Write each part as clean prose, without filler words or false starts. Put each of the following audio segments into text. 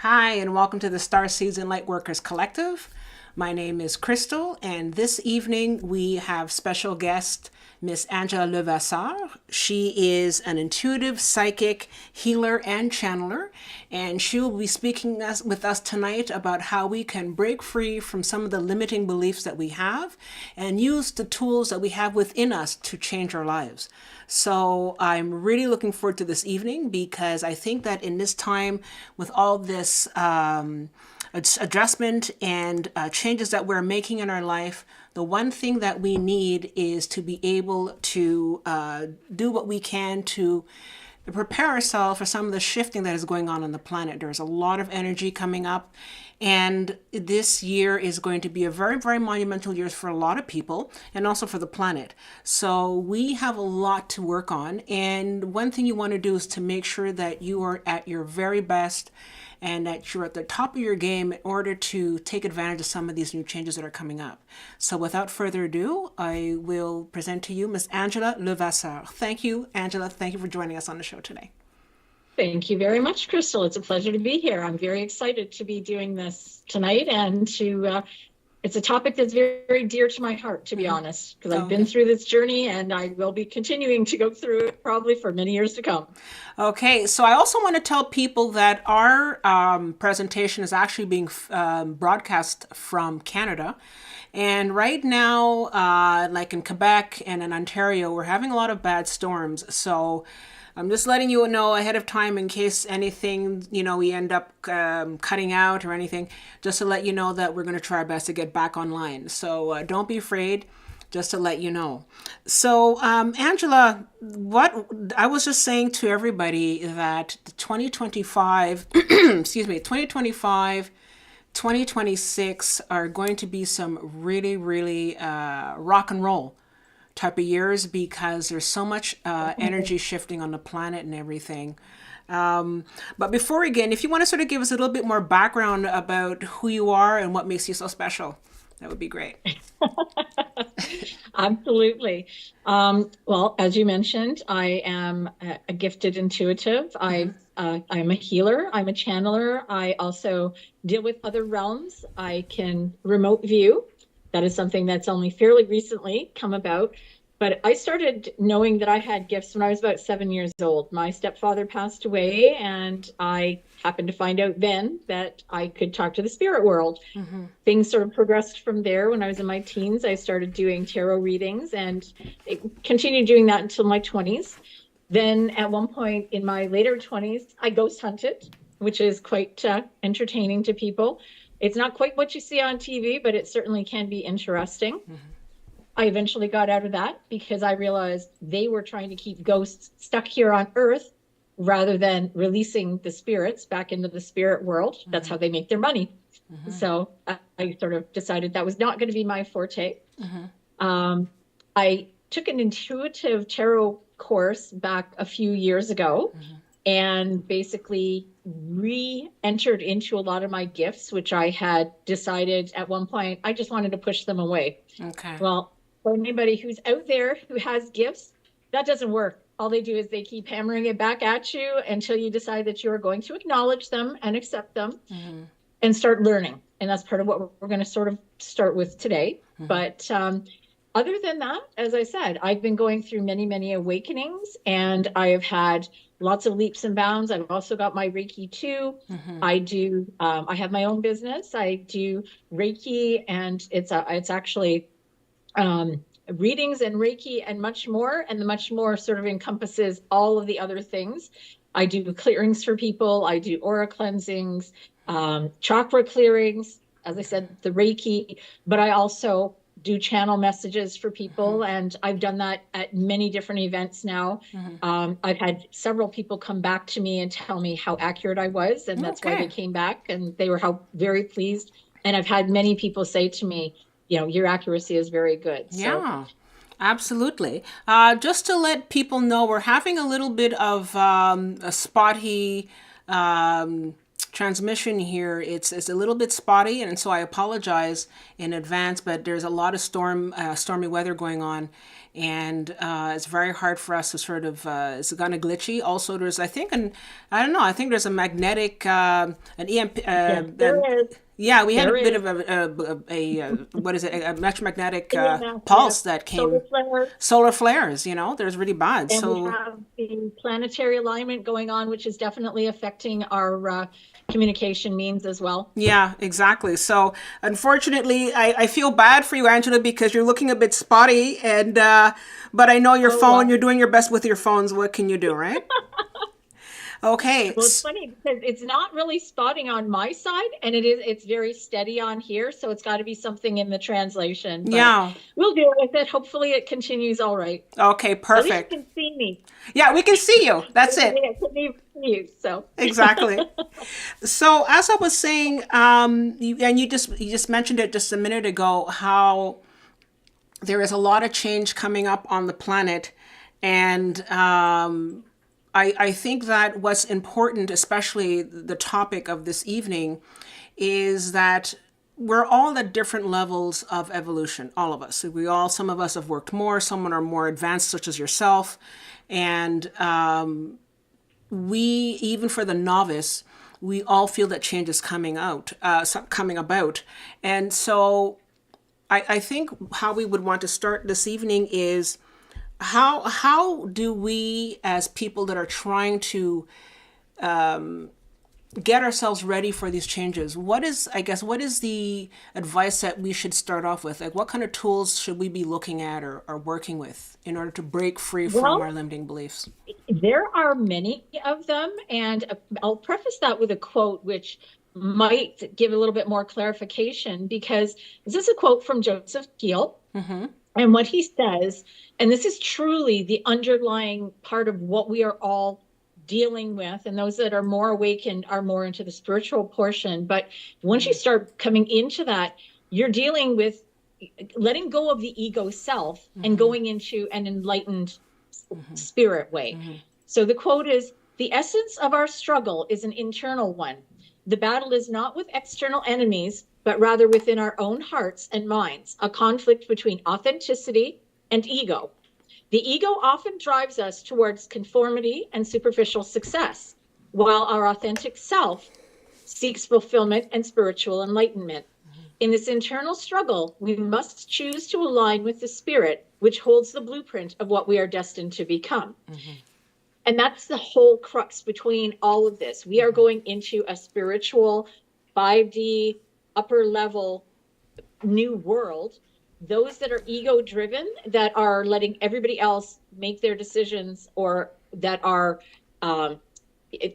Hi, and welcome to the Star Season Lightworkers Collective. My name is Crystal, and this evening we have special guest Miss Angela Levasseur. She is an intuitive psychic healer and channeler, and she will be speaking with us tonight about how we can break free from some of the limiting beliefs that we have and use the tools that we have within us to change our lives. So I'm really looking forward to this evening because I think that in this time with all this adjustment and changes that we're making in our life, the one thing that we need is to be able to do what we can to prepare ourselves for some of the shifting that is going on the planet. There's a lot of energy coming up, and this year is going to be a very, very monumental year for a lot of people and also for the planet. So we have a lot to work on. And one thing you want to do is to make sure that you are at your very best and that you're at the top of your game in order to take advantage of some of these new changes that are coming up. So without further ado, I will present to you Miss Angela Levasseur. Thank you, Angela. Thank you for joining us on the show today. Thank you very much, Crystal. It's a pleasure to be here. I'm very excited to be doing this tonight, and it's a topic that's very, very dear to my heart, to be honest, because I've been through this journey and I will be continuing to go through it probably for many years to come. Okay, so I also want to tell people that our presentation is actually being broadcast from Canada. And right now, like in Quebec and in Ontario, we're having a lot of bad storms. So I'm just letting you know ahead of time in case anything, we end up cutting out or anything, just to let you know that we're going to try our best to get back online. So don't be afraid, just to let you know. So Angela, what I was just saying to everybody that 2025, excuse me, 2025, 2026 are going to be some really, really rock and roll type of years because there's so much energy shifting on the planet and everything. But before again, if you want to sort of give us a little bit more background about who you are and what makes you so special, that would be great. Absolutely. Well, as you mentioned, I am a gifted intuitive. I'm a healer. I'm a channeler. I also deal with other realms. I can remote view. That is something that's only fairly recently come about. But I started knowing that I had gifts when I was about 7 years old. My stepfather passed away, and I happened to find out then that I could talk to the spirit world. Things sort of progressed from there. When I was in my teens, I started doing tarot readings and continued doing that until my 20s. Then at one point in my later 20s, I ghost hunted, which is quite entertaining to people. It's not quite what you see on TV, but it certainly can be interesting. I eventually got out of that because I realized they were trying to keep ghosts stuck here on Earth rather than releasing the spirits back into the spirit world. That's how they make their money. So I sort of decided that was not going to be my forte. I took an intuitive tarot course back a few years ago and basically re-entered into a lot of my gifts, which I had decided at one point, I just wanted to push them away. Okay. Well, for anybody who's out there who has gifts, that doesn't work. All they do is they keep hammering it back at you until you decide that you are going to acknowledge them and accept them and start learning. And that's part of what we're going to sort of start with today. But other than that, as I said, I've been going through many, many awakenings, and I have had lots of leaps and bounds. I've also got my Reiki too. I have my own business. I do Reiki, and it's actually readings and Reiki and much more. And the much more sort of encompasses all of the other things. I do clearings for people. I do aura cleansings, chakra clearings, as I said, the Reiki, but I also do channel messages for people. And I've done that at many different events now. I've had several people come back to me and tell me how accurate I was. And that's why they came back, and they were very pleased. And I've had many people say to me, your accuracy is very good. Yeah, absolutely. Just to let people know, we're having a little bit of a spotty transmission here. It's a little bit spotty, and so I apologize in advance, but there's a lot of stormy weather going on. and it's very hard for us to sort of, it's kind of glitchy. Also, there's, I think, I don't know, I think there's a magnetic, an EMP, Yes, there is. yeah, we had a There bit is. of what is it, a electromagnetic EMF, pulse yes. that Solar came, flares. solar flares, you know, there's really bad. And we So, have the planetary alignment going on, which is definitely affecting our communication means as well. yeah, exactly. So, unfortunately, I feel bad for you, Angela, because you're looking a bit spotty, and but I know your Oh, phone. You're well. doing your best with your phones. What can you do, right? Okay. Well, it's funny because it's not really spotting on my side, and it's very steady on here, so it's got to be something in the translation, but Yeah. we'll deal with it. Hopefully it continues all right. Okay. At least you Perfect. can see me. Yeah, we can see you. That's it. I couldn't even see you, so Exactly. So, as I was saying, and you just mentioned it just a minute ago, how there is a lot of change coming up on the planet, and I think that what's important, especially the topic of this evening, is that we're all at different levels of evolution, all of us. Some of us have worked more, some are more advanced, such as yourself. And we, even for the novice, we all feel that change is coming about. And so I think how we would want to start this evening is how do we, as people that are trying to get ourselves ready for these changes, what is the advice that we should start off with? Like, what kind of tools should we be looking at or working with in order to break free from our well, limiting beliefs? there are many of them, and I'll preface that with a quote which might give a little bit more clarification, because this is a quote from Joseph Keel. And what he says, and this is truly the underlying part of what we are all dealing with, and those that are more awakened are more into the spiritual portion. But once you start coming into that, you're dealing with letting go of the ego self and going into an enlightened spirit way. So the quote is, "The essence of our struggle is an internal one. The battle is not with external enemies, but rather within our own hearts and minds, a conflict between authenticity and ego. The ego often drives us towards conformity and superficial success, while our authentic self seeks fulfillment and spiritual enlightenment. In this internal struggle, we must choose to align with the spirit, which holds the blueprint of what we are destined to become." And that's the whole crux between all of this. We are going into a spiritual 5D upper level new world. Those that are ego driven, that are letting everybody else make their decisions, or that are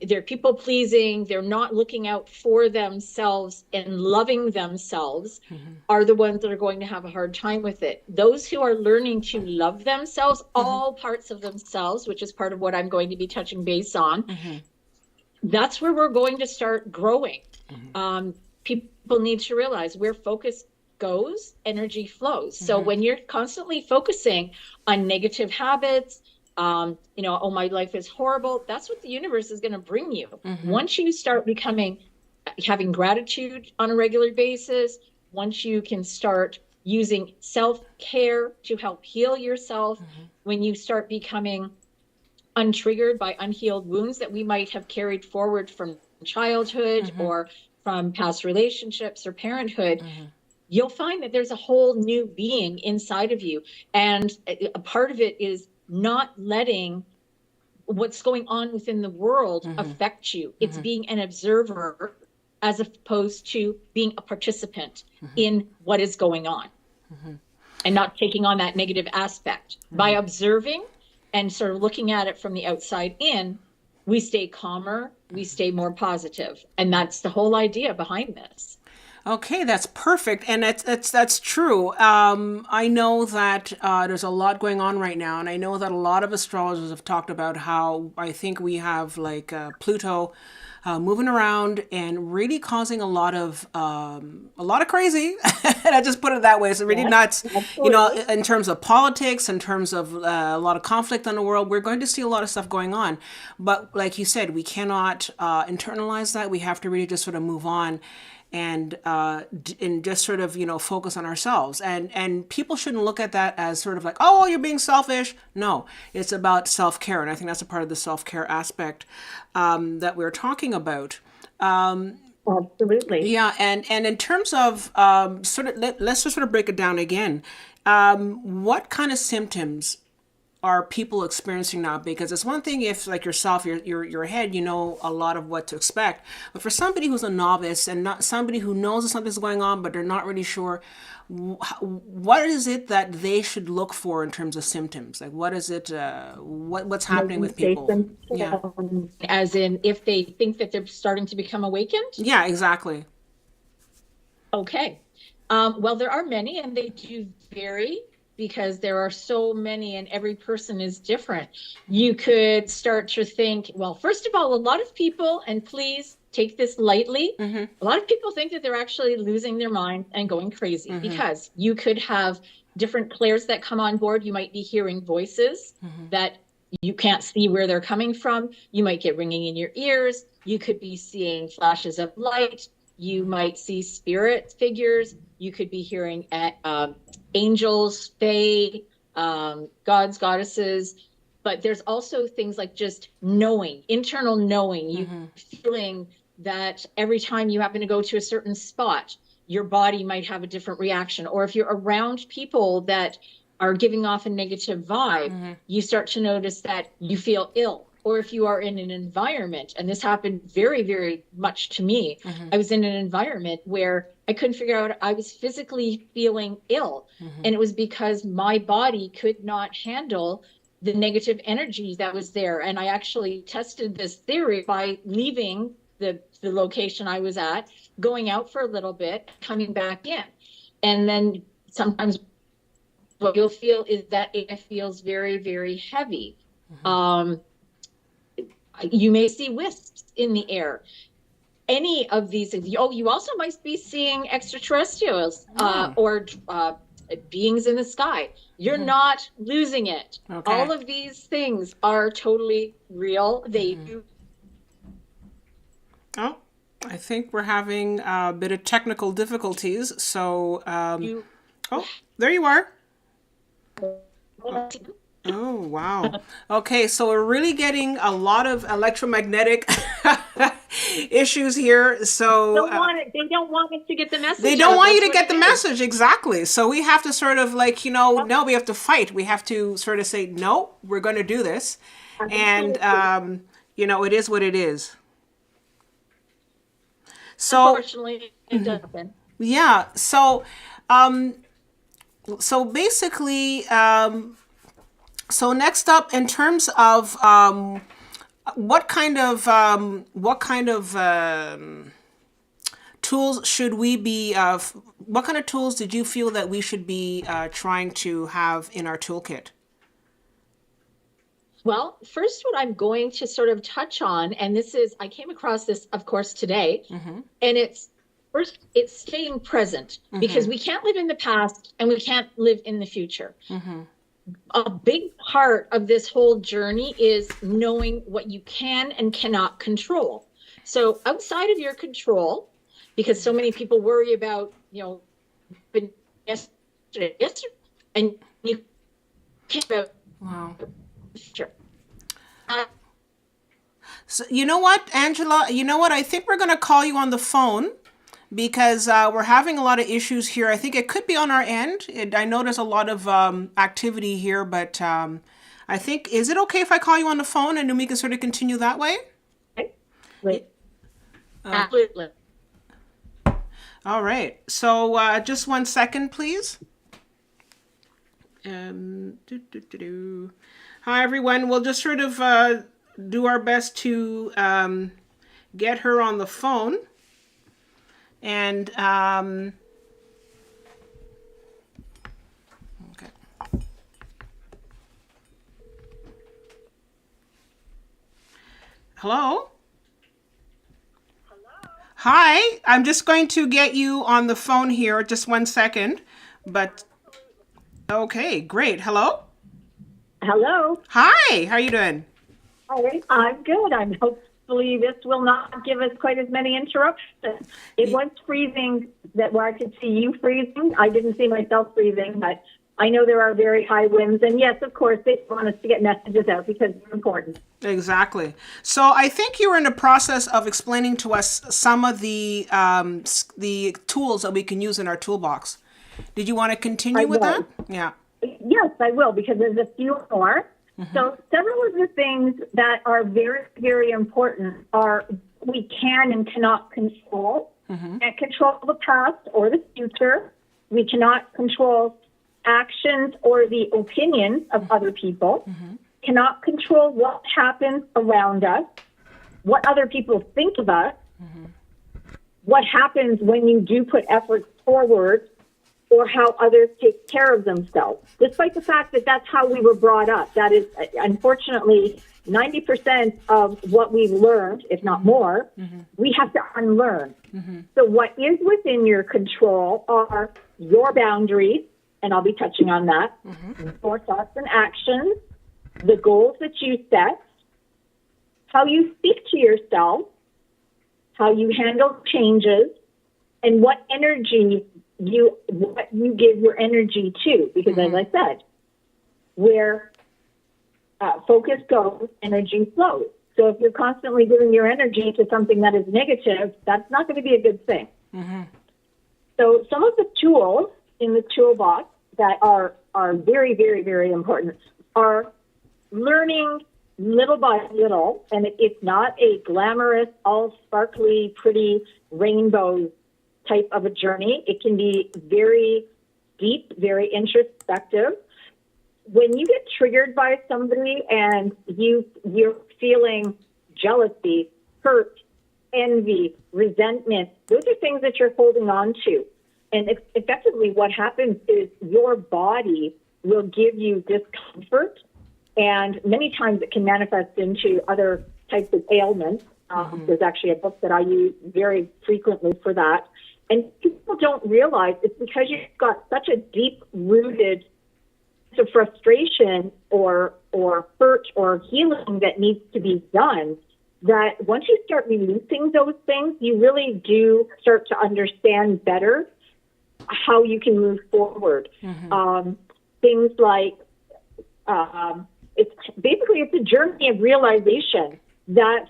they're people pleasing, they're not looking out for themselves and loving themselves, are the ones that are going to have a hard time with it. Those who are learning to love themselves, all parts of themselves, which is part of what I'm going to be touching base on, that's where we're going to start growing. People need to realize where focus goes, energy flows. So when you're constantly focusing on negative habits, oh, my life is horrible, that's what the universe is going to bring you. Once you start having gratitude on a regular basis, once you can start using self-care to help heal yourself, when you start becoming untriggered by unhealed wounds that we might have carried forward from childhood or from past relationships or parenthood, you'll find that there's a whole new being inside of you. And a part of it is not letting what's going on within the world affect you. It's being an observer as opposed to being a participant in what is going on, and not taking on that negative aspect. By observing and sort of looking at it from the outside in, we stay calmer, we stay more positive. And that's the whole idea behind this. Okay, that's perfect, and that's true. I know that there's a lot going on right now, and I know that a lot of astrologers have talked about how I think we have like Pluto moving around and really causing a lot of crazy. And I just put it that way. It's really Yes, nuts. absolutely. In terms of politics, in terms of a lot of conflict in the world, we're going to see a lot of stuff going on. But like you said, we cannot internalize that. We have to really just sort of move on. and just sort of focus on ourselves. And people shouldn't look at that as sort of like, oh, you're being selfish. No, it's about self-care, and I think that's a part of the self-care aspect that we're talking about. Absolutely. Yeah, and in terms of let's just sort of break it down again. What kind of symptoms are people experiencing now? Because it's one thing if, like yourself, you're ahead, you know a lot of what to expect. But for somebody who's a novice and not somebody who knows that something's going on, but they're not really sure, what is it that they should look for in terms of symptoms? Like, what is it? What's happening with people? Yeah. As in, if they think that they're starting to become awakened? Yeah, exactly. Okay. Well, there are many, and they do vary because there are so many, and every person is different. You could start to think, well, first of all, a lot of people, and please take this lightly, a lot of people think that they're actually losing their mind and going crazy because you could have different players that come on board. You might be hearing voices that you can't see where they're coming from. You might get ringing in your ears. You could be seeing flashes of light. You might see spirit figures. You could be hearing angels, fae, gods, goddesses. But there's also things like just knowing, internal knowing, you feeling that every time you happen to go to a certain spot, your body might have a different reaction. Or if you're around people that are giving off a negative vibe, you start to notice that you feel ill. Or if you are in an environment, and this happened very, very much to me, I was in an environment where I couldn't figure out, I was physically feeling ill. And it was because my body could not handle the negative energy that was there. And I actually tested this theory by leaving the location I was at, going out for a little bit, coming back in. And then sometimes what you'll feel is that it feels very, very heavy. You may see wisps in the air. Any of these things. Oh, you also might be seeing extraterrestrials or beings in the sky. You're not losing it. Okay. All of these things are totally real. They do. Oh, I think we're having a bit of technical difficulties. So, oh, there you are. Oh, wow. Okay, so we're really getting a lot of electromagnetic issues here. So They don't want us to get the message. they don't want you to get the message. Exactly. So we have to sort of like, no, we have to fight. We have to sort of say, no, we're going to do this. And, it is what it is. So, unfortunately, it doesn't. yeah. So basically, so next up, in terms of what kind of tools should we be? What kind of tools did you feel that we should be trying to have in our toolkit? Well, first, what I'm going to sort of touch on, and I came across this, of course, today, and it's staying present because we can't live in the past and we can't live in the future. A big part of this whole journey is knowing what you can and cannot control. So outside of your control, because so many people worry about, yesterday, and you can't about. Wow. Sure. So you know what, Angela? You know what? I think we're going to call you on the phone because we're having a lot of issues here. I think it could be on our end. I know there's a lot of activity here, but I think, is it okay if I call you on the phone and then we can sort of continue that way? Wait. Absolutely. All right. So just 1 second, please. Hi, everyone. We'll just sort of do our best to get her on the phone. And, okay. Hello? Hi, I'm just going to get you on the phone here, just 1 second, but, okay, great. Hello? Hello. Hi, how are you doing? Hi, I'm good. hopefully this will not give us quite as many interruptions. It was freezing that where I could see you freezing. I didn't see myself freezing, but I know there are very high winds. And yes, of course, they want us to get messages out because they're important. Exactly. So I think you were in the process of explaining to us some of the tools that we can use in our toolbox. Did you want to continue with that? Yeah. Yes, I will, because there's a few more. So several of the things that are very, very important are we can and cannot control. Can't control the past or the future. We cannot control actions or the opinions of other people. Cannot control what happens around us, what other people think of us, what happens when you do put effort forward, or how others take care of themselves, despite the fact that that's how we were brought up. That is, unfortunately, 90% of what we've learned, if not more, we have to unlearn. So what is within your control are your boundaries, and I'll be touching on that, your thoughts and actions, the goals that you set, how you speak to yourself, how you handle changes, and what you give your energy to. Because as I said, where focus goes, energy flows. So if you're constantly giving your energy to something that is negative, that's not going to be a good thing. So some of the tools in the toolbox that are very, very, very important are learning little by little, and it's not a glamorous, all sparkly, pretty rainbow type of a journey. It can be very deep, very introspective. When you get triggered by somebody and you're feeling jealousy, hurt, envy, resentment, those are things that you're holding on to. And effectively what happens is your body will give you discomfort, and many times it can manifest into other types of ailments. There's actually a book that I use very frequently for that. And people don't realize it's because you've got such a deep-rooted sense of frustration or hurt or healing that needs to be done, that once you start releasing those things, you really do start to understand better how you can move forward. Things like, it's a journey of realization that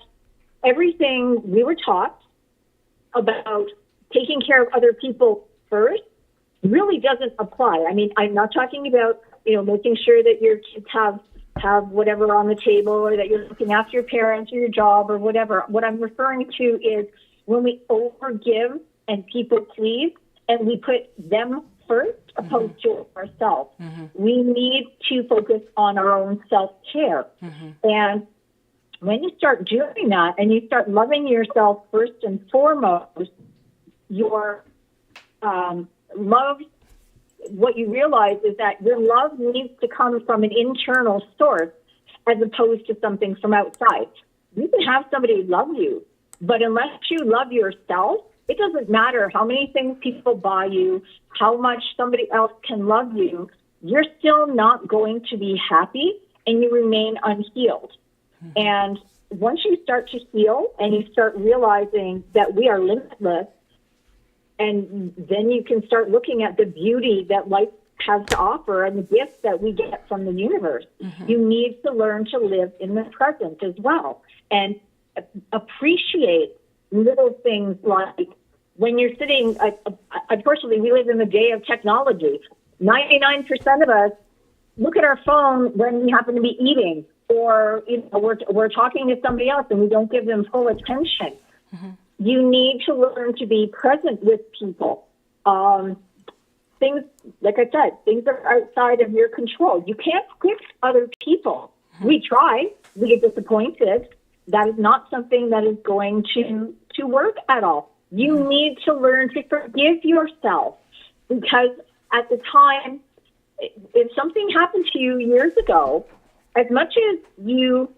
everything we were taught about taking care of other people first really doesn't apply. I mean, I'm not talking about, making sure that your kids have whatever on the table, or that you're looking after your parents or your job or whatever. What I'm referring to is when we overgive and people please and we put them first opposed to ourselves. We need to focus on our own self-care. And when you start doing that and you start loving yourself first and foremost, your love, what you realize is that your love needs to come from an internal source as opposed to something from outside. You can have somebody love you, but unless you love yourself, it doesn't matter how many things people buy you, how much somebody else can love you, you're still not going to be happy and you remain unhealed. And once you start to heal and you start realizing that we are limitless, and then you can start looking at the beauty that life has to offer and the gifts that we get from the universe. You need to learn to live in the present as well and appreciate little things like when you're sitting, unfortunately, we live in the day of technology. 99% of us look at our phone when we happen to be eating, or we're talking to somebody else and we don't give them full attention. You need to learn to be present with people. Things, like I said, things are outside of your control. You can't fix other people. We try, we get disappointed. That is not something that is going to work at all. You need to learn to forgive yourself, because at the time, if something happened to you years ago, as much as you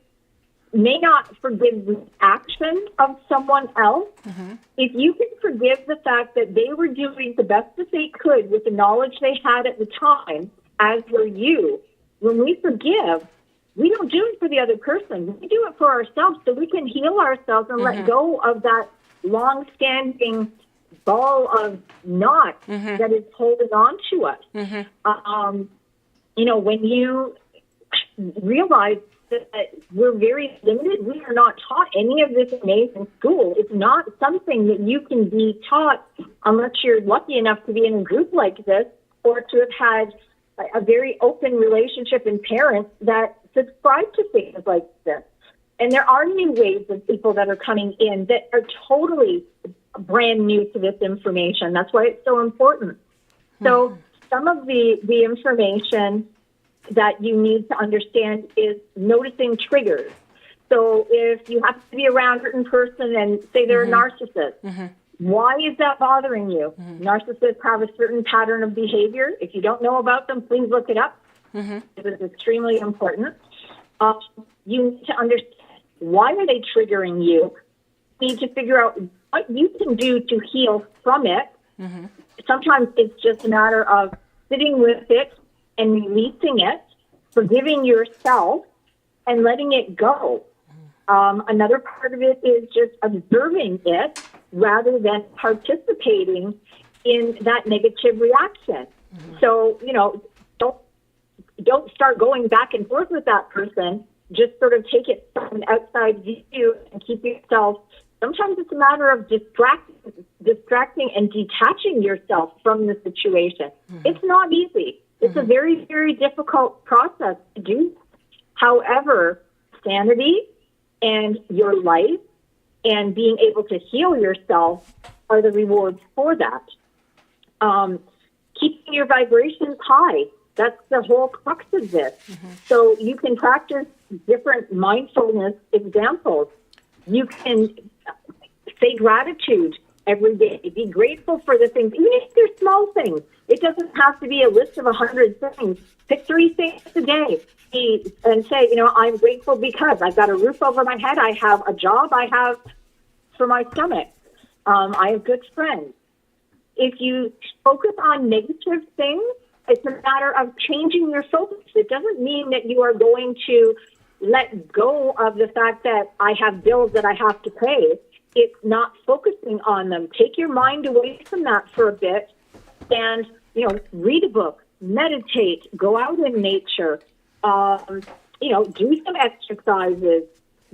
may not forgive the action of someone else, if you can forgive the fact that they were doing the best that they could with the knowledge they had at the time, as were you, when we forgive, we don't do it for the other person. We do it for ourselves so we can heal ourselves and let go of that long-standing ball of knot that is holding on to us. When you realize that we're very limited, we are not taught any of this amazing school. It's not something that you can be taught unless you're lucky enough to be in a group like this or to have had a very open relationship and parents that subscribe to things like this. And there are new waves of people that are coming in that are totally brand new to this information. That's why it's so important. So some of the information that you need to understand is noticing triggers. So if you have to be around a certain person and say they're a narcissist, why is that bothering you? Narcissists have a certain pattern of behavior. If you don't know about them, please look it up. It is extremely important. You need to understand, why are they triggering you? You need to figure out what you can do to heal from it. Sometimes it's just a matter of sitting with it and releasing it, forgiving yourself, and letting it go. Another part of it is just observing it rather than participating in that negative reaction. So, don't start going back and forth with that person. Just sort of take it from an outside view and keep yourself. Sometimes it's a matter of distracting and detaching yourself from the situation. It's not easy. It's a very, very difficult process to do. However, sanity and your life and being able to heal yourself are the rewards for that. Keeping your vibrations high, that's the whole crux of this. So you can practice different mindfulness examples. You can say gratitude every day. Be grateful for the things, even if they're small things. It doesn't have to be a list of 100 things. Pick 3 things a day and say, I'm grateful because I've got a roof over my head. I have a job. I have for my stomach. I have good friends. If you focus on negative things, it's a matter of changing your focus. It doesn't mean that you are going to let go of the fact that I have bills that I have to pay. It's not focusing on them. Take your mind away from that for a bit and, read a book, meditate, go out in nature, do some exercises,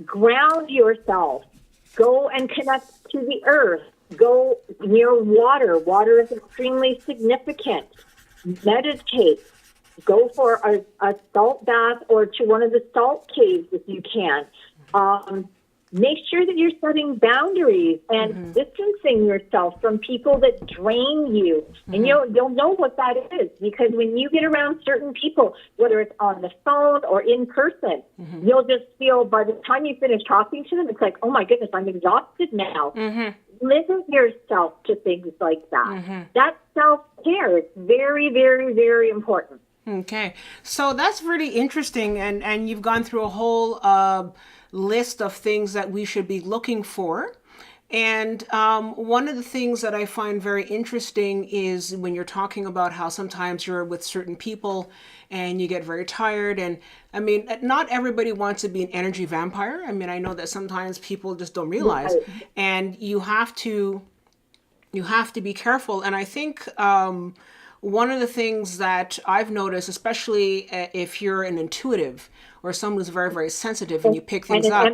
ground yourself, go and connect to the earth, go near water. Water is extremely significant. Meditate. Go for a salt bath or to one of the salt caves if you can. Make sure that you're setting boundaries and distancing yourself from people that drain you. And you'll know what that is, because when you get around certain people, whether it's on the phone or in person, you'll just feel by the time you finish talking to them, it's like, oh my goodness, I'm exhausted now. Limit yourself to things like that. That's self-care. It's very, very, very important. Okay. So that's really interesting. And you've gone through a whole list of things that we should be looking for. And one of the things that I find very interesting is when you're talking about how sometimes you're with certain people and you get very tired. And I mean, not everybody wants to be an energy vampire. I mean, I know that sometimes people just don't realize, and you have to be careful. And I think one of the things that I've noticed, especially if you're an intuitive or someone who's very, very sensitive and you pick things up,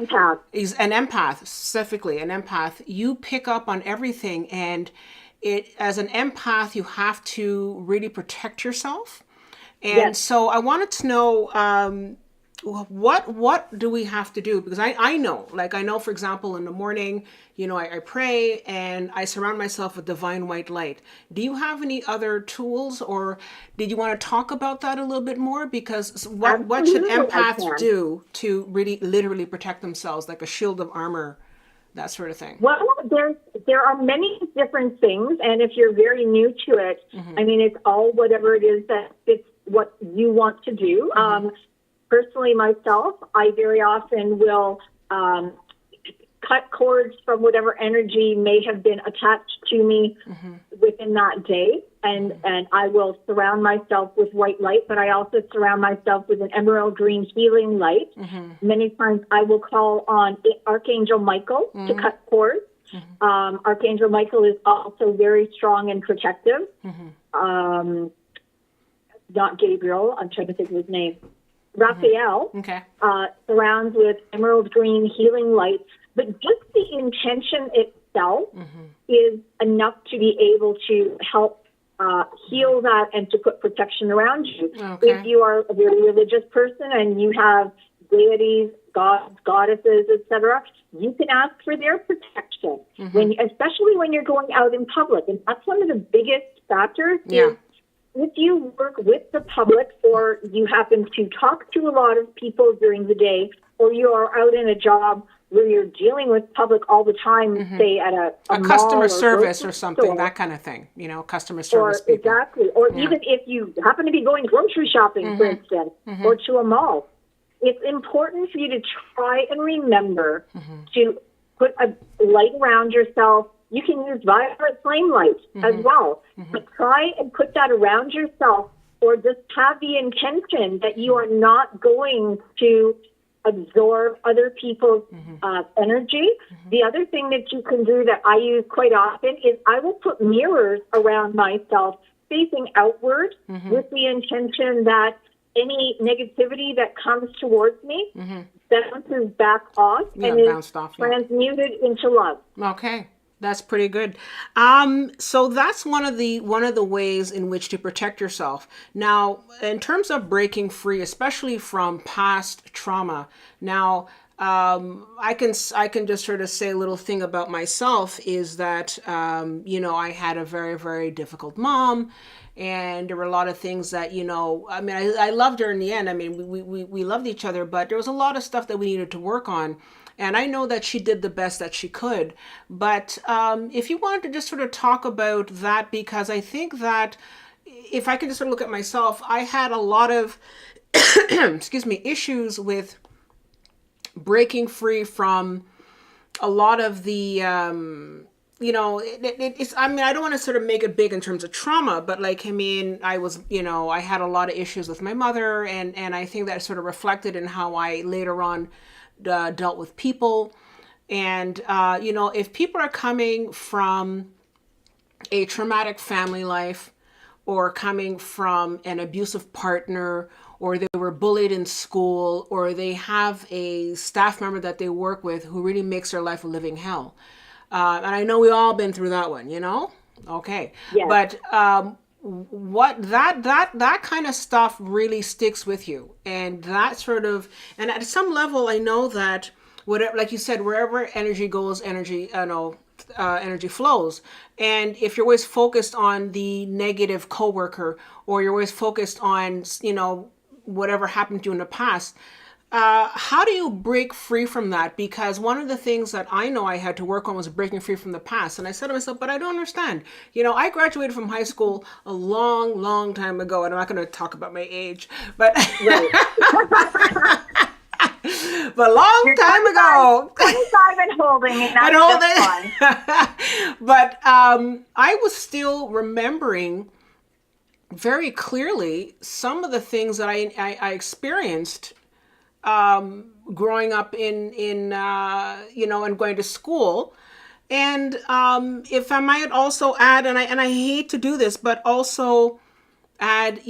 is an empath, specifically an empath, you pick up on everything. And as an empath, you have to really protect yourself. And so I wanted to know, what do we have to do? Because I know, for example, in the morning, I pray and I surround myself with divine white light. Do you have any other tools, or did you want to talk about that a little bit more? Because what should empaths do to really literally protect themselves, like a shield of armor, that sort of thing? Well, there are many different things. And if you're very new to it, I mean, it's all whatever it is that fits what you want to do. Personally, myself, I very often will cut cords from whatever energy may have been attached to me within that day. And I will surround myself with white light, but I also surround myself with an emerald green healing light. Many times I will call on Archangel Michael to cut cords. Archangel Michael is also very strong and protective. Not Gabriel, I'm trying to think of his name. Raphael surrounds with emerald green healing light. But just the intention itself is enough to be able to help heal that and to put protection around you. If you are a very religious person and you have deities, gods, goddesses, etc., you can ask for their protection, especially when you're going out in public. And that's one of the biggest factors is if you work with the public or you happen to talk to a lot of people during the day, or you are out in a job where you're dealing with public all the time, say at a customer service or something, that kind of thing, customer service people. Exactly. Or even if you happen to be going grocery shopping, for instance, or to a mall, it's important for you to try and remember to put a light around yourself. You can use violet flame light as well, but try and put that around yourself, or just have the intention that you are not going to absorb other people's energy. The other thing that you can do that I use quite often is I will put mirrors around myself facing outward with the intention that any negativity that comes towards me bounces back off and is transmuted into love. Okay. That's pretty good. So that's one of the ways in which to protect yourself. Now, in terms of breaking free, especially from past trauma. Now, I can just sort of say a little thing about myself is that I had a very, very difficult mom. And there were a lot of things that, I loved her in the end. I mean, we loved each other, but there was a lot of stuff that we needed to work on. And I know that she did the best that she could. But if you wanted to just sort of talk about that, because I think that if I can just sort of look at myself, I had a lot of, issues with breaking free from a lot of the, it's, I don't want to sort of make it big in terms of trauma, but I was, I had a lot of issues with my mother, and I think that sort of reflected in how I later on dealt with people. And, if people are coming from a traumatic family life, or coming from an abusive partner, or they were bullied in school, or they have a staff member that they work with who really makes their life a living hell. And I know we all been through that one, Okay. Yes. But, what that kind of stuff really sticks with you, and that sort of, and at some level I know that whatever, like you said, wherever energy goes, energy flows. And if you're always focused on the negative coworker, or you're always focused on whatever happened to you in the past, how do you break free from that? Because one of the things that I know I had to work on was breaking free from the past. And I said to myself, but I don't understand. I graduated from high school a long, long time ago. And I'm not going to talk about my age, but but long time ago. 25 and holding, and that's fun. But I was still remembering very clearly some of the things that I experienced growing up in and going to school. And if I might also add, and I hate to do this, but also add,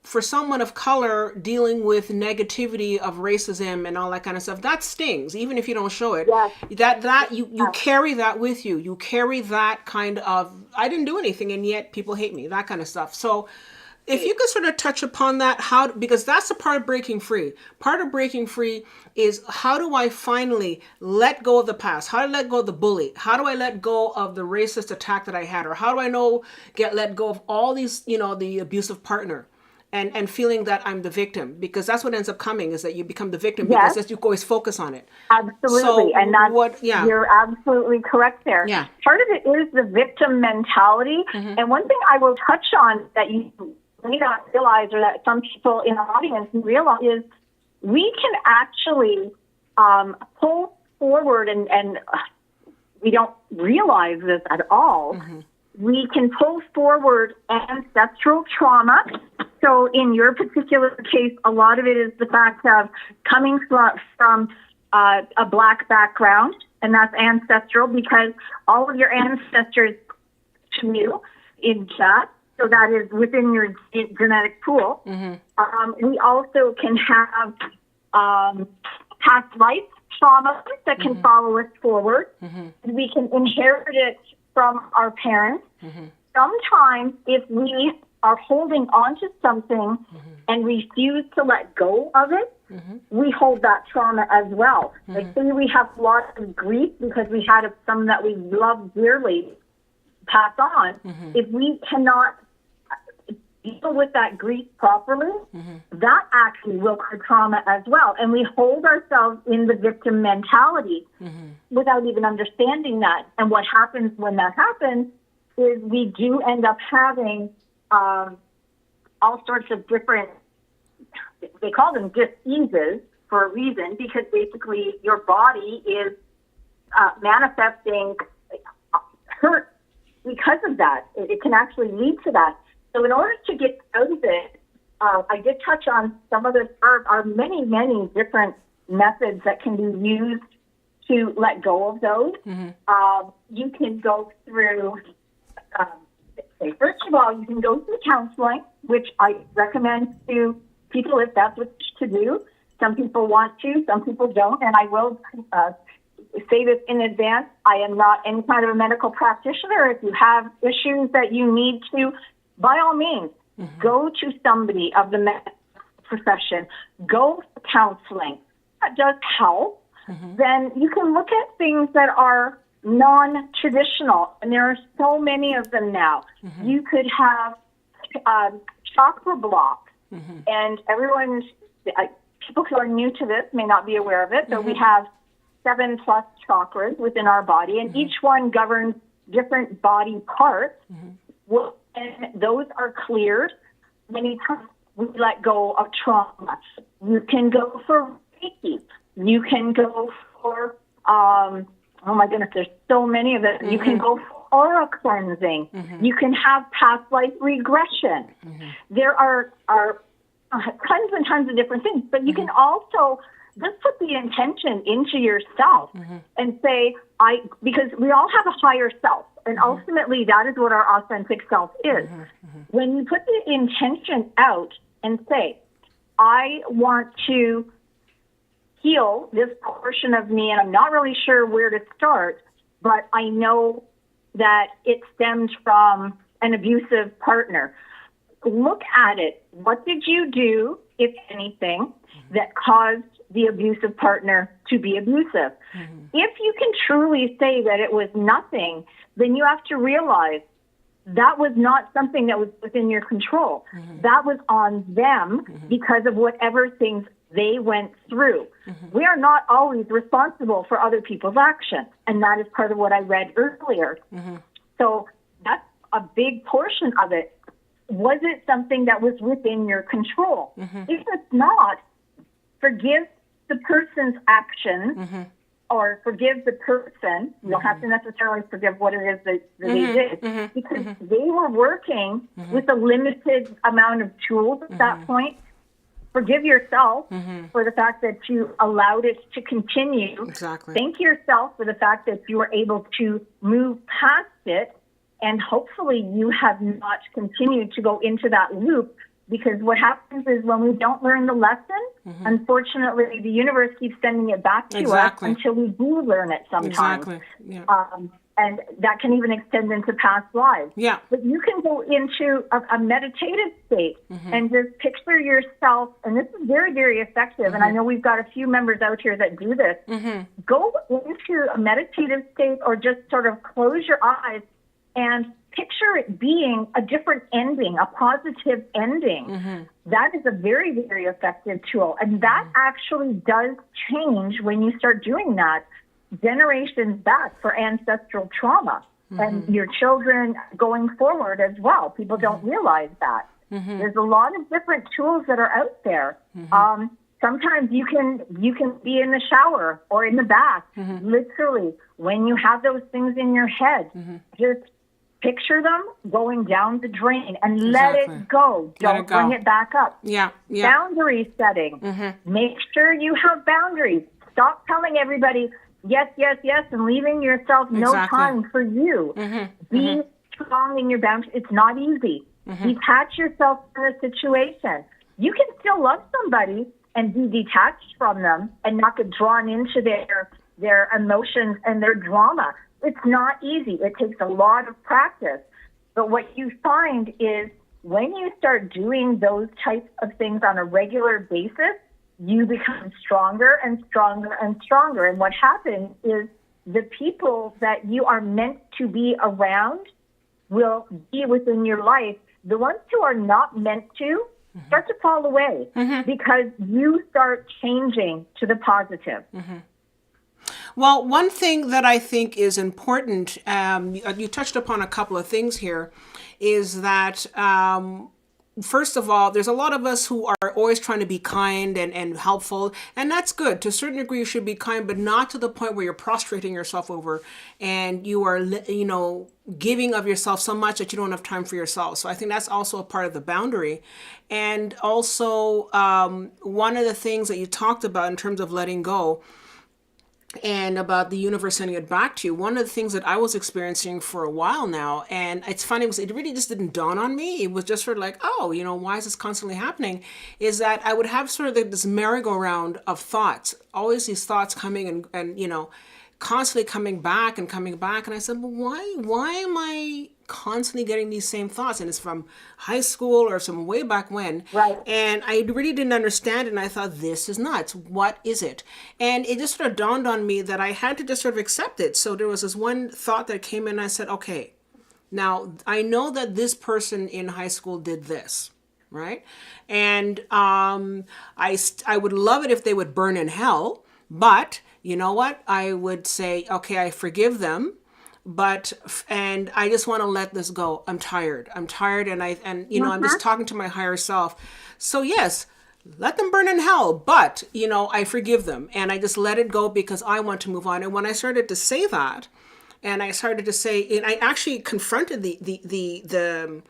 for someone of color dealing with negativity of racism and all that kind of stuff, that stings, even if you don't show it. Yes. That you carry that with you. You carry that kind of, I didn't do anything and yet people hate me, that kind of stuff. So if you could sort of touch upon that, because that's a part of breaking free. Part of breaking free is, how do I finally let go of the past? How do I let go of the bully? How do I let go of the racist attack that I had? Or how do I let go of all these, the abusive partner? And feeling that I'm the victim, because that's what ends up coming, is that you become the victim. Yes. Because you always focus on it. Absolutely. So and that's you're absolutely correct there. Yeah. Part of it is the victim mentality. Mm-hmm. And one thing I will touch on that you may not realize, or that some people in the audience realize, is we can actually pull forward, and we don't realize this at all, we can pull forward ancestral trauma. So in your particular case, a lot of it is the fact of coming from a Black background, and that's ancestral because all of your ancestors to you in chat. So that is within your genetic pool. We also can have past life trauma that can follow us forward. We can inherit it from our parents. Sometimes if we are holding on to something and refuse to let go of it, we hold that trauma as well. Like say we have lots of grief because we had some that we love dearly pass on. If we cannot deal with that grief properly, that actually will cause trauma as well. And we hold ourselves in the victim mentality without even understanding that. And what happens when that happens is we do end up having all sorts of different, they call them dis-eases for a reason, because basically your body is manifesting hurt because of that. It can actually lead to that. So in order to get out of it, I did touch on some of the, are many, many different methods that can be used to let go of those. You can go through, first of all, you can go through counseling, which I recommend to people if that's what to do. Some people want to, some people don't, and I will say this in advance. I am not any kind of a medical practitioner. If you have issues that you need to, by all means, go to somebody of the medical profession. Go to counseling. That does help. Then you can look at things that are non-traditional, and there are so many of them now. You could have chakra blocks, and everyone, people who are new to this may not be aware of it, but we have 7+ chakras within our body, and each one governs different body parts. And those are cleared. Many times we let go of trauma. You can go for Reiki. You can go for, oh my goodness, there's so many of them. You can go for aura cleansing. You can have past life regression. There are tons and tons of different things, but you can also just put the intention into yourself and say, because we all have a higher self, and ultimately that is what our authentic self is. When you put the intention out and say, I want to heal this portion of me, and I'm not really sure where to start, but I know that it stems from an abusive partner. Look at it. What did you do, if anything, that caused the abusive partner to be abusive? If you can truly say that it was nothing, then you have to realize that was not something that was within your control. That was on them because of whatever things they went through. We are not always responsible for other people's actions, and that is part of what I read earlier. So that's a big portion of it. Was it something that was within your control? If it's not, forgive the person's actions, or forgive the person. You don't have to necessarily forgive what it is that they did, because they were working with a limited amount of tools at that point. Forgive yourself for the fact that you allowed it to continue. Exactly. Thank yourself for the fact that you were able to move past it, and hopefully you have not continued to go into that loop. Because what happens is when we don't learn the lesson, unfortunately, the universe keeps sending it back to us until we do learn it sometimes. And that can even extend into past lives. But you can go into a meditative state and just picture yourself, and this is very, very effective, and I know we've got a few members out here that do this. Go into a meditative state, or just sort of close your eyes and picture it being a different ending, a positive ending. That is a very, very effective tool. And that actually does change when you start doing that generations back for ancestral trauma. And your children going forward as well. People don't realize that. There's a lot of different tools that are out there. Sometimes you can be in the shower or in the bath, literally. When you have those things in your head, just picture them going down the drain and let it go. Don't bring it back up. Yeah. Boundary setting. Make sure you have boundaries. Stop telling everybody yes, yes, yes, and leaving yourself no time for you. Be strong in your boundaries. It's not easy. Detach yourself from a situation. You can still love somebody and be detached from them and not get drawn into their emotions and their drama. It's not easy. It takes a lot of practice. But what you find is when you start doing those types of things on a regular basis, you become stronger and stronger and stronger. And what happens is the people that you are meant to be around will be within your life. The ones who are not meant to start to fall away because you start changing to the positive. Well, one thing that I think is important, you touched upon a couple of things here, is that first of all, there's a lot of us who are always trying to be kind and helpful, and that's good. To a certain degree, you should be kind, but not to the point where you're prostrating yourself over and you are, giving of yourself so much that you don't have time for yourself. So I think that's also a part of the boundary. And also, one of the things that you talked about in terms of letting go and about the universe sending it back to you, one of the things that I was experiencing for a while now, and it's funny because it really just didn't dawn on me. It was just sort of like, oh, why is this constantly happening? Is that I would have sort of this merry-go-round of thoughts, always these thoughts coming and constantly coming back. And I said, well, why am I constantly getting these same thoughts? And it's from high school or some way back when. Right. And I really didn't understand it. And I thought, this is nuts. What is it? And it just sort of dawned on me that I had to just sort of accept it. So there was this one thought that came in and I said, okay, now I know that this person in high school did this, right? And I would love it if they would burn in hell, but you know what? I would say, okay, I forgive them, and I just want to let this go. I'm tired, and I'm just talking to my higher self. So yes, let them burn in hell, but I forgive them, and I just let it go because I want to move on. And when I started to say that, and I actually confronted the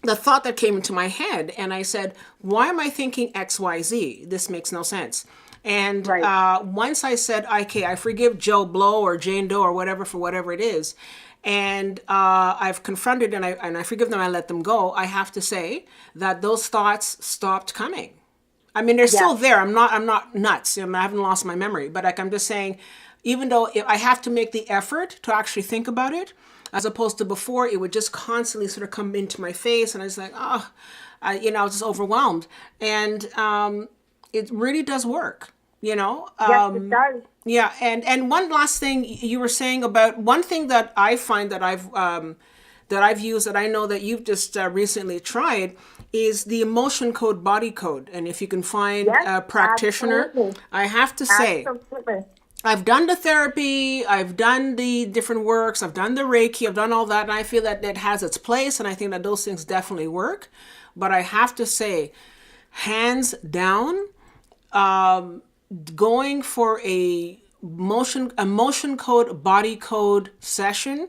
thought that came into my head, and I said, why am I thinking X, Y, Z? This makes no sense. And once I said, okay, I forgive Joe Blow or Jane Doe or whatever for whatever it is, and I've confronted and I forgive them, I let them go, I have to say that those thoughts stopped coming. I mean, they're still there. I'm not nuts. I haven't lost my memory, but I'm just saying, even though I have to make the effort to actually think about it, as opposed to before, it would just constantly sort of come into my face, and I was like, I was just overwhelmed. And it really does work, Yes, it does. Yeah, and one last thing you were saying about one thing that I find that I've used, that I know that you've just recently tried, is the emotion code, body code. And if you can find a practitioner, absolutely. I have to say, absolutely. I've done the therapy, I've done the different works, I've done the Reiki, I've done all that, and I feel that it has its place, and I think that those things definitely work. But I have to say, hands down, going for a emotion code, body code session,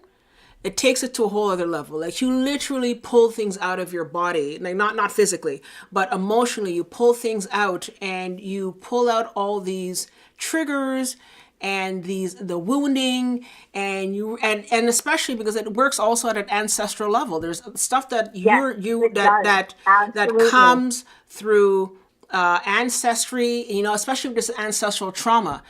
it takes it to a whole other level. Like, you literally pull things out of your body, like not physically, but emotionally, you pull things out, and you pull out all these triggers and the wounding, and especially because it works also at an ancestral level. There's stuff that that comes through ancestry, especially if there's ancestral trauma,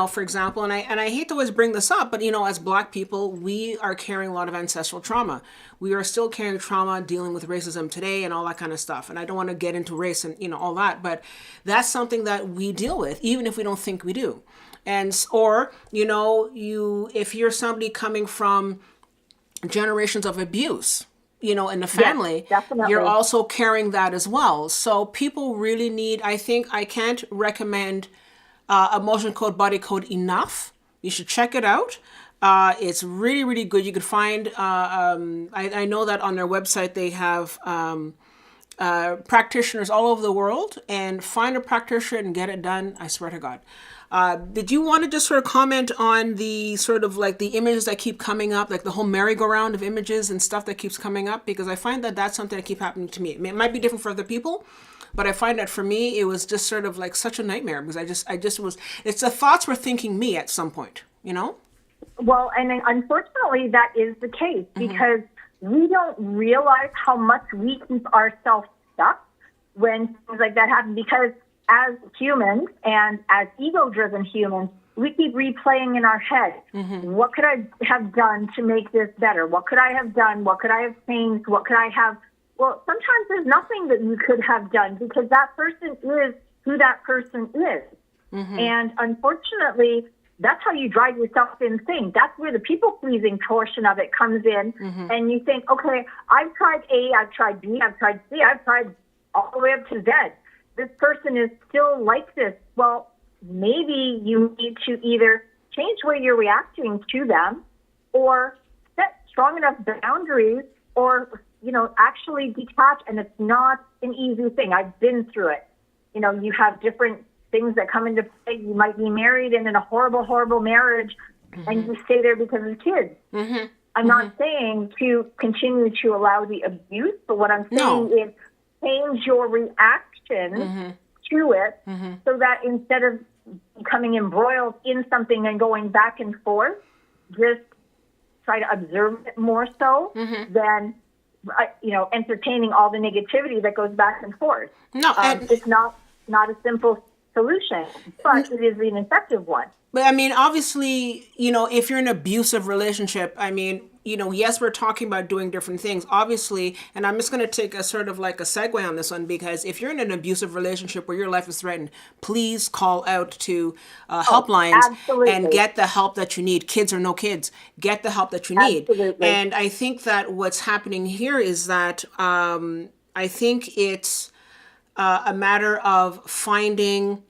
for example, and I hate to always bring this up, but as Black people, we are carrying a lot of ancestral trauma. We are still carrying trauma, dealing with racism today and all that kind of stuff. And I don't want to get into race and all that, but that's something that we deal with, even if we don't think we do. Or if you're somebody coming from generations of abuse, in the family, yes, you're also carrying that as well. So people really need, I think, I can't recommend emotion code, body code enough. You should check it out. It's really, really good. You could find, I know that on their website they have practitioners all over the world, and find a practitioner and get it done. I swear to God. Did you want to just sort of comment on the sort of like the images that keep coming up, like the whole merry-go-round of images and stuff that keeps coming up? Because I find that that's something that keeps happening to me. It might be different for other people, but I find that for me, it was just sort of like such a nightmare because I just was, it's the thoughts were thinking me at some point, you know? Well, and unfortunately, that is the case because we don't realize how much we keep ourselves stuck when things like that happen. Because as humans and as ego-driven humans, we keep replaying in our head, what could I have done to make this better? What could I have done? What could I have changed? What could I have? Well, sometimes there's nothing that you could have done because that person is who that person is. And unfortunately, that's how you drive yourself insane. That's where the people-pleasing portion of it comes in. And you think, okay, I've tried A, I've tried B, I've tried C, I've tried all the way up to Z. This person is still like this. Well, maybe you need to either change the way you're reacting to them or set strong enough boundaries or, you know, actually detach. And it's not an easy thing. I've been through it. You know, you have different things that come into play. You might be married and in a horrible, horrible marriage, and you stay there because of kids. I'm not saying to continue to allow the abuse, but what I'm saying is change your reaction to it so that instead of becoming embroiled in something and going back and forth, just try to observe it more so than, you know, entertaining all the negativity that goes back and forth. It's not a simple solution, but it is an effective one. But I mean, obviously, you know, if you're in an abusive relationship, I mean, you know, yes, we're talking about doing different things, obviously. And I'm just going to take a sort of like a segue on this one, because if you're in an abusive relationship where your life is threatened, please call out to helplines and get the help that you need. Kids or no kids, get the help that you need. And I think that what's happening here is that I think it's a matter of finding,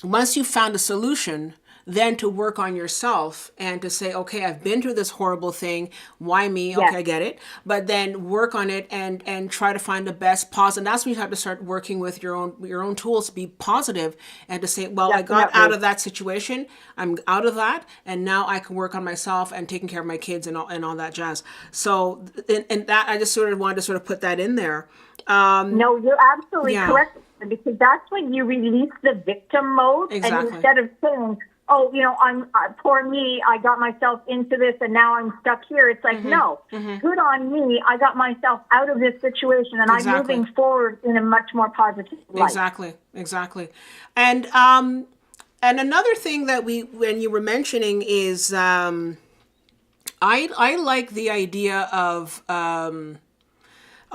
once you've found a solution, then to work on yourself and to say, okay, I've been through this horrible thing. Why me? Okay, I get it. But then work on it and try to find the best positive. And that's when you have to start working with your own tools to be positive and to say, well, I got out of that situation. I'm out of that. And now I can work on myself and taking care of my kids and all that jazz. So, and that, I just sort of wanted to sort of put that in there. No, you're absolutely correct, because that's when you release the victim mode. And instead of saying, oh, you know, I'm poor me, I got myself into this and now I'm stuck here. It's like, no, good on me. I got myself out of this situation and I'm moving forward in a much more positive light. Exactly. And another thing that when you were mentioning is, I like the idea of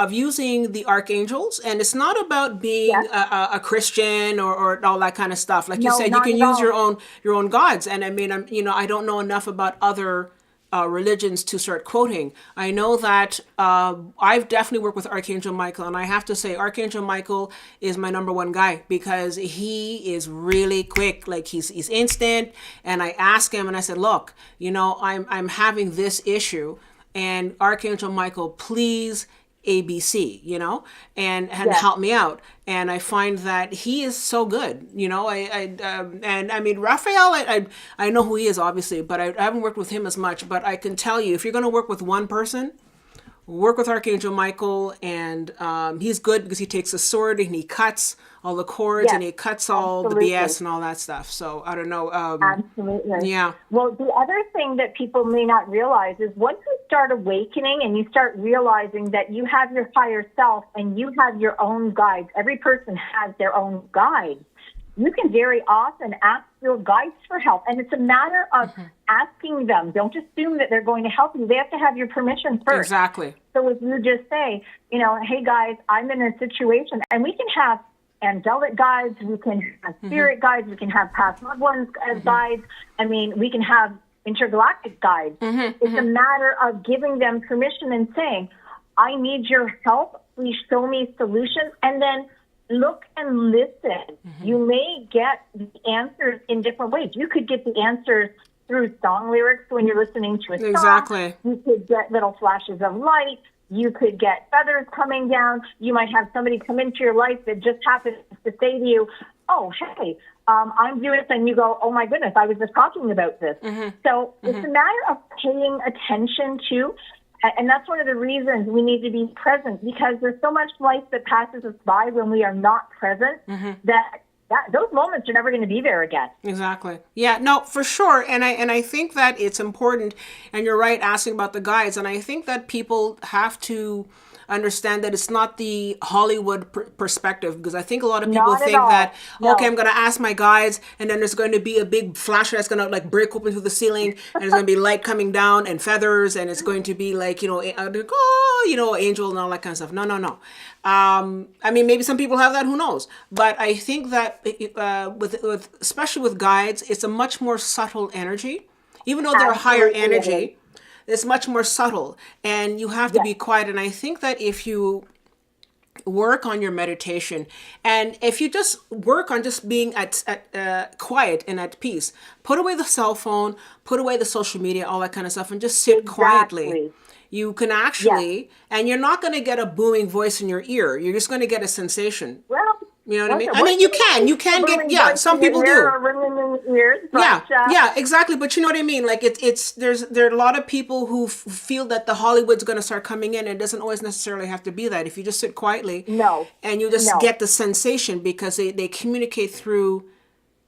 using the archangels, and it's not about being a Christian or all that kind of stuff. Like you said, you can use your own gods. And I mean, I don't know enough about other religions to start quoting. I know that I've definitely worked with Archangel Michael, and I have to say Archangel Michael is my number one guy because he is really quick. Like he's instant. And I asked him and I said, look, you know, I'm having this issue, and Archangel Michael, please ABC, you know, and help me out. And I find that he is so good, you know. And I mean, Raphael, I know who he is, obviously, but I haven't worked with him as much. But I can tell you, if you're going to work with one person, work with Archangel Michael, and he's good because he takes a sword and he cuts all the cords and he cuts all the BS and all that stuff. So I don't know. Absolutely. Yeah. Well, the other thing that people may not realize is once you start awakening and you start realizing that you have your higher self and you have your own guides, every person has their own guides. You can very often ask your guides for help. And it's a matter of asking them. Don't assume that they're going to help you. They have to have your permission first. Exactly. So if you just say, you know, hey, guys, I'm in a situation, and we can have angelic guides, we can have spirit guides, we can have past loved ones as guides. I mean, we can have intergalactic guides. It's a matter of giving them permission and saying, I need your help. Please show me solutions. And then look and listen. You may get the answers in different ways. You could get the answers through song lyrics when you're listening to a song. Exactly. You could get little flashes of light. You could get feathers coming down. You might have somebody come into your life that just happens to say to you, oh, hey, I'm doing this. And you go, oh, my goodness, I was just talking about this. So it's a matter of paying attention to. And that's one of the reasons we need to be present, because there's so much life that passes us by when we are not present that those moments are never going to be there again. Exactly. Yeah, no, for sure. And I think that it's important, and you're right, asking about the guides. And I think that people have to understand that it's not the Hollywood perspective, because I think a lot of people Not at think all. that, No. okay, I'm going to ask my guides, and then there's going to be a big flasher that's going to like break open through the ceiling, and there's going to be light coming down and feathers, and it's going to be like, angel and all that kind of stuff. No, no, no. I mean, maybe some people have that, who knows? But I think that with especially with guides, it's a much more subtle energy. Even though they're higher Absolutely. energy, it's much more subtle, and you have to be quiet. And I think that if you work on your meditation, and if you just work on just being at quiet and at peace, put away the cell phone, put away the social media, all that kind of stuff, and just sit quietly. You can actually, and you're not going to get a booming voice in your ear. You're just going to get a sensation. Well, you know what I mean? I mean, you can get, some people do. Yeah, exactly. But you know what I mean? Like there are a lot of people who feel that the Hollywood's going to start coming in. And it doesn't always necessarily have to be that. If you just sit quietly, and you just get the sensation, because they communicate through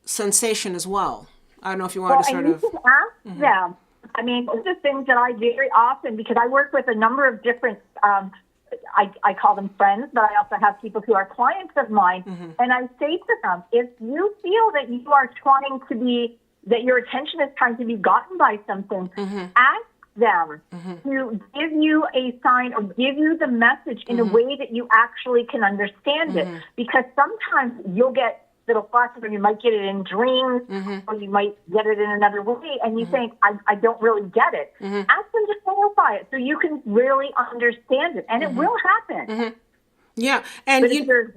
sensation as well. I don't know if you want to sort of. You can ask them. I mean, one of the things that I do very often, because I work with a number of different, I call them friends, but I also have people who are clients of mine. And I say to them, if you feel that you are trying to be, that your attention is trying to be gotten by something, ask them to give you a sign or give you the message in a way that you actually can understand it. Because sometimes you'll get little flashes, or you might get it in dreams, or you might get it in another way, and you think, I don't really get it. Ask them to clarify it so you can really understand it, and it will happen. Yeah, and but if you're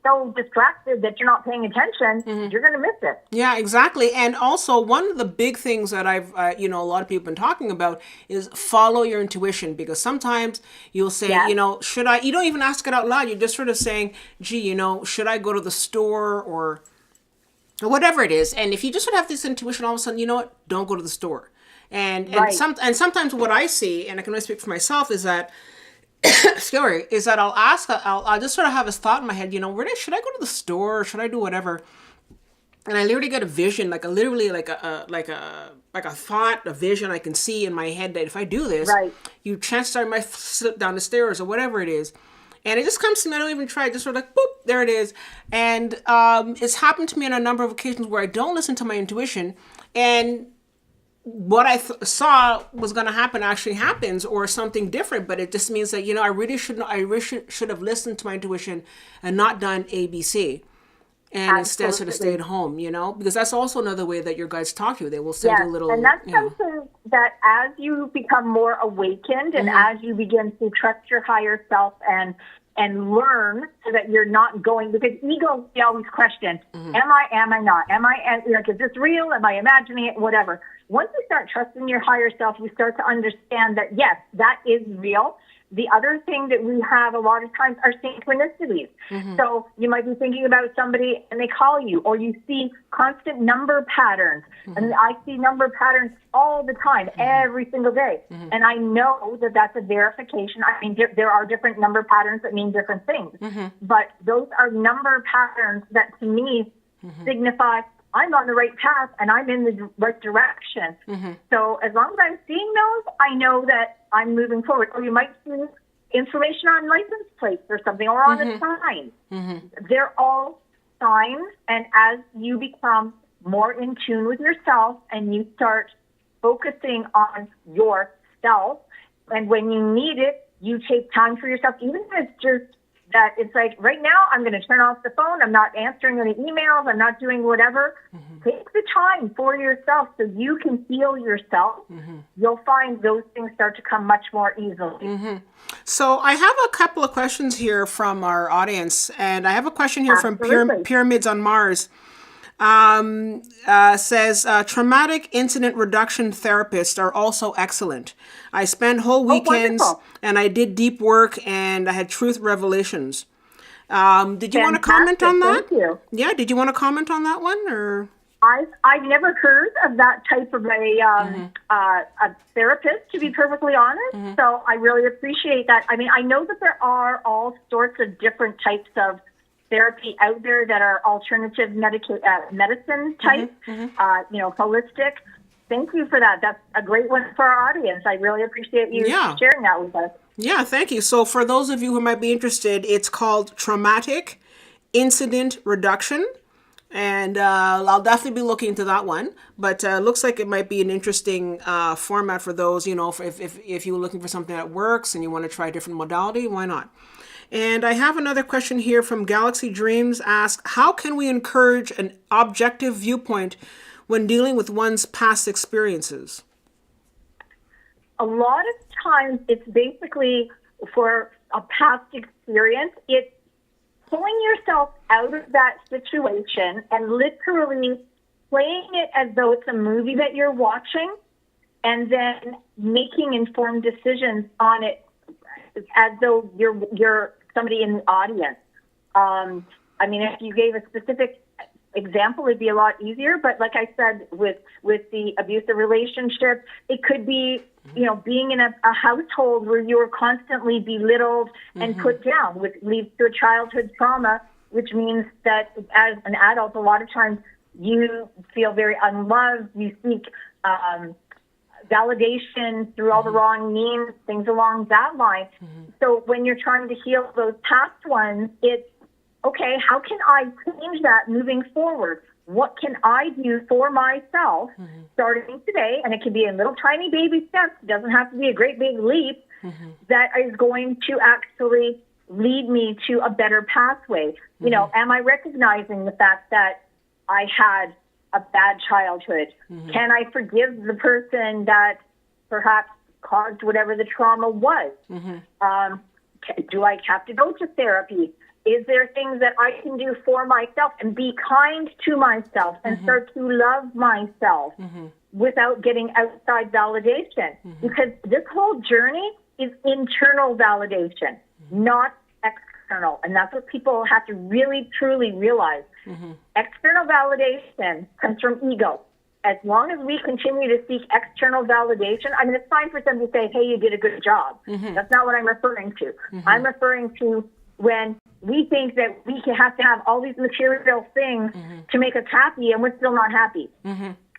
so distracted that you're not paying attention, you're going to miss it. Yeah, exactly. And also, one of the big things that I've, a lot of people have been talking about is follow your intuition, because sometimes you'll say, should I? You don't even ask it out loud. You're just sort of saying, gee, should I go to the store or whatever it is? And if you just sort of have this intuition, all of a sudden, you know what? Don't go to the store. And sometimes what I see, and I can only speak for myself, is that is that I'll just sort of have this thought in my head, should I go to the store, or should I do whatever? And I literally get a vision, like a thought, a vision I can see in my head that if I do this, you chances are I might slip down the stairs or whatever it is. And it just comes to me, I don't even try, just sort of like, boop, there it is. And it's happened to me on a number of occasions where I don't listen to my intuition, and what I saw was going to happen actually happens, or something different. But it just means that, I really should have listened to my intuition and not done ABC, and instead sort of stayed home, because that's also another way that your guides talk to you. They will send you a little, and that's something that as you become more awakened and as you begin to trust your higher self and learn, so that you're not going, because ego, we always question, am I not? Is this real? Am I imagining it? Whatever. Once you start trusting your higher self, you start to understand that, yes, that is real. The other thing that we have a lot of times are synchronicities. So you might be thinking about somebody and they call you, or you see constant number patterns. And I see number patterns all the time, every single day. And I know that that's a verification. I mean, there are different number patterns that mean different things. But those are number patterns that to me signify I'm on the right path and I'm in the right direction. So as long as I'm seeing those, I know that I'm moving forward. Or you might see information on license plates or something, or on a sign. They're all signs. And as you become more in tune with yourself and you start focusing on yourself, and when you need it, you take time for yourself, even if it's just that it's like, right now, I'm going to turn off the phone. I'm not answering any emails. I'm not doing whatever. Take the time for yourself so you can heal yourself. You'll find those things start to come much more easily. So I have a couple of questions here from our audience. And I have a question here from Pyramids on Mars. Says traumatic incident reduction therapists are also excellent. I spent whole weekends wonderful. and I did deep work and I had truth revelations. Did you want to comment Fantastic. on that? Thank you. Yeah, did you want to comment on that one or? I've never heard of that type of a therapist, to be perfectly honest. So I really appreciate that. I mean, I know that there are all sorts of different types of therapy out there that are alternative medicine type, holistic. Thank you for that. That's a great one for our audience. I really appreciate you sharing that with us. Yeah, thank you. So for those of you who might be interested, it's called Traumatic Incident Reduction. And I'll definitely be looking into that one. But looks like it might be an interesting format for those, if you're looking for something that works and you want to try a different modality, why not? And I have another question here from Galaxy Dreams. Ask, how can we encourage an objective viewpoint when dealing with one's past experiences? A lot of times it's basically for a past experience, it's pulling yourself out of that situation and literally playing it as though it's a movie that you're watching and then making informed decisions on it as though you're somebody in the audience. I mean, if you gave a specific example, it'd be a lot easier. But like I said, with the abusive relationship, it could be, being in a household where you were constantly belittled and put down, which leads to a childhood trauma, which means that as an adult, a lot of times you feel very unloved. You seek validation through all the wrong means, things along that line. So when you're trying to heal those past ones, it's, okay, how can I change that moving forward? What can I do for myself starting today? And it can be in little tiny baby steps. It doesn't have to be a great big leap that is going to actually lead me to a better pathway. Am I recognizing the fact that I had a bad childhood? Can I forgive the person that perhaps caused whatever the trauma was? Do I have to go to therapy? Is there things that I can do for myself and be kind to myself and start to love myself without getting outside validation? Because this whole journey is internal validation, not external. And that's what people have to really, truly realize. External validation comes from ego. As long as we continue to seek external validation, I mean, it's fine for somebody to say, hey, you did a good job. That's not what I'm referring to. I'm referring to when we think that we have to have all these material things to make us happy, and we're still not happy.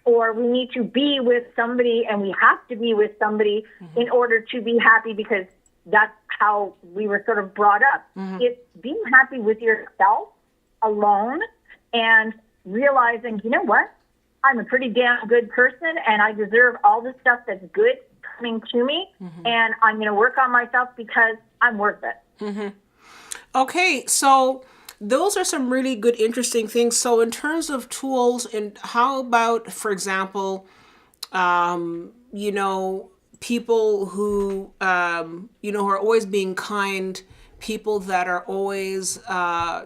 Or we need to be with somebody, and we have to be with somebody in order to be happy because that's how we were sort of brought up. It's being happy with yourself alone and realizing, you know what? I'm a pretty damn good person, and I deserve all the stuff that's good coming to me, and I'm going to work on myself because I'm worth it. Okay, so those are some really good, interesting things. So in terms of tools, and how about, for example, people who, who are always being kind, people that are always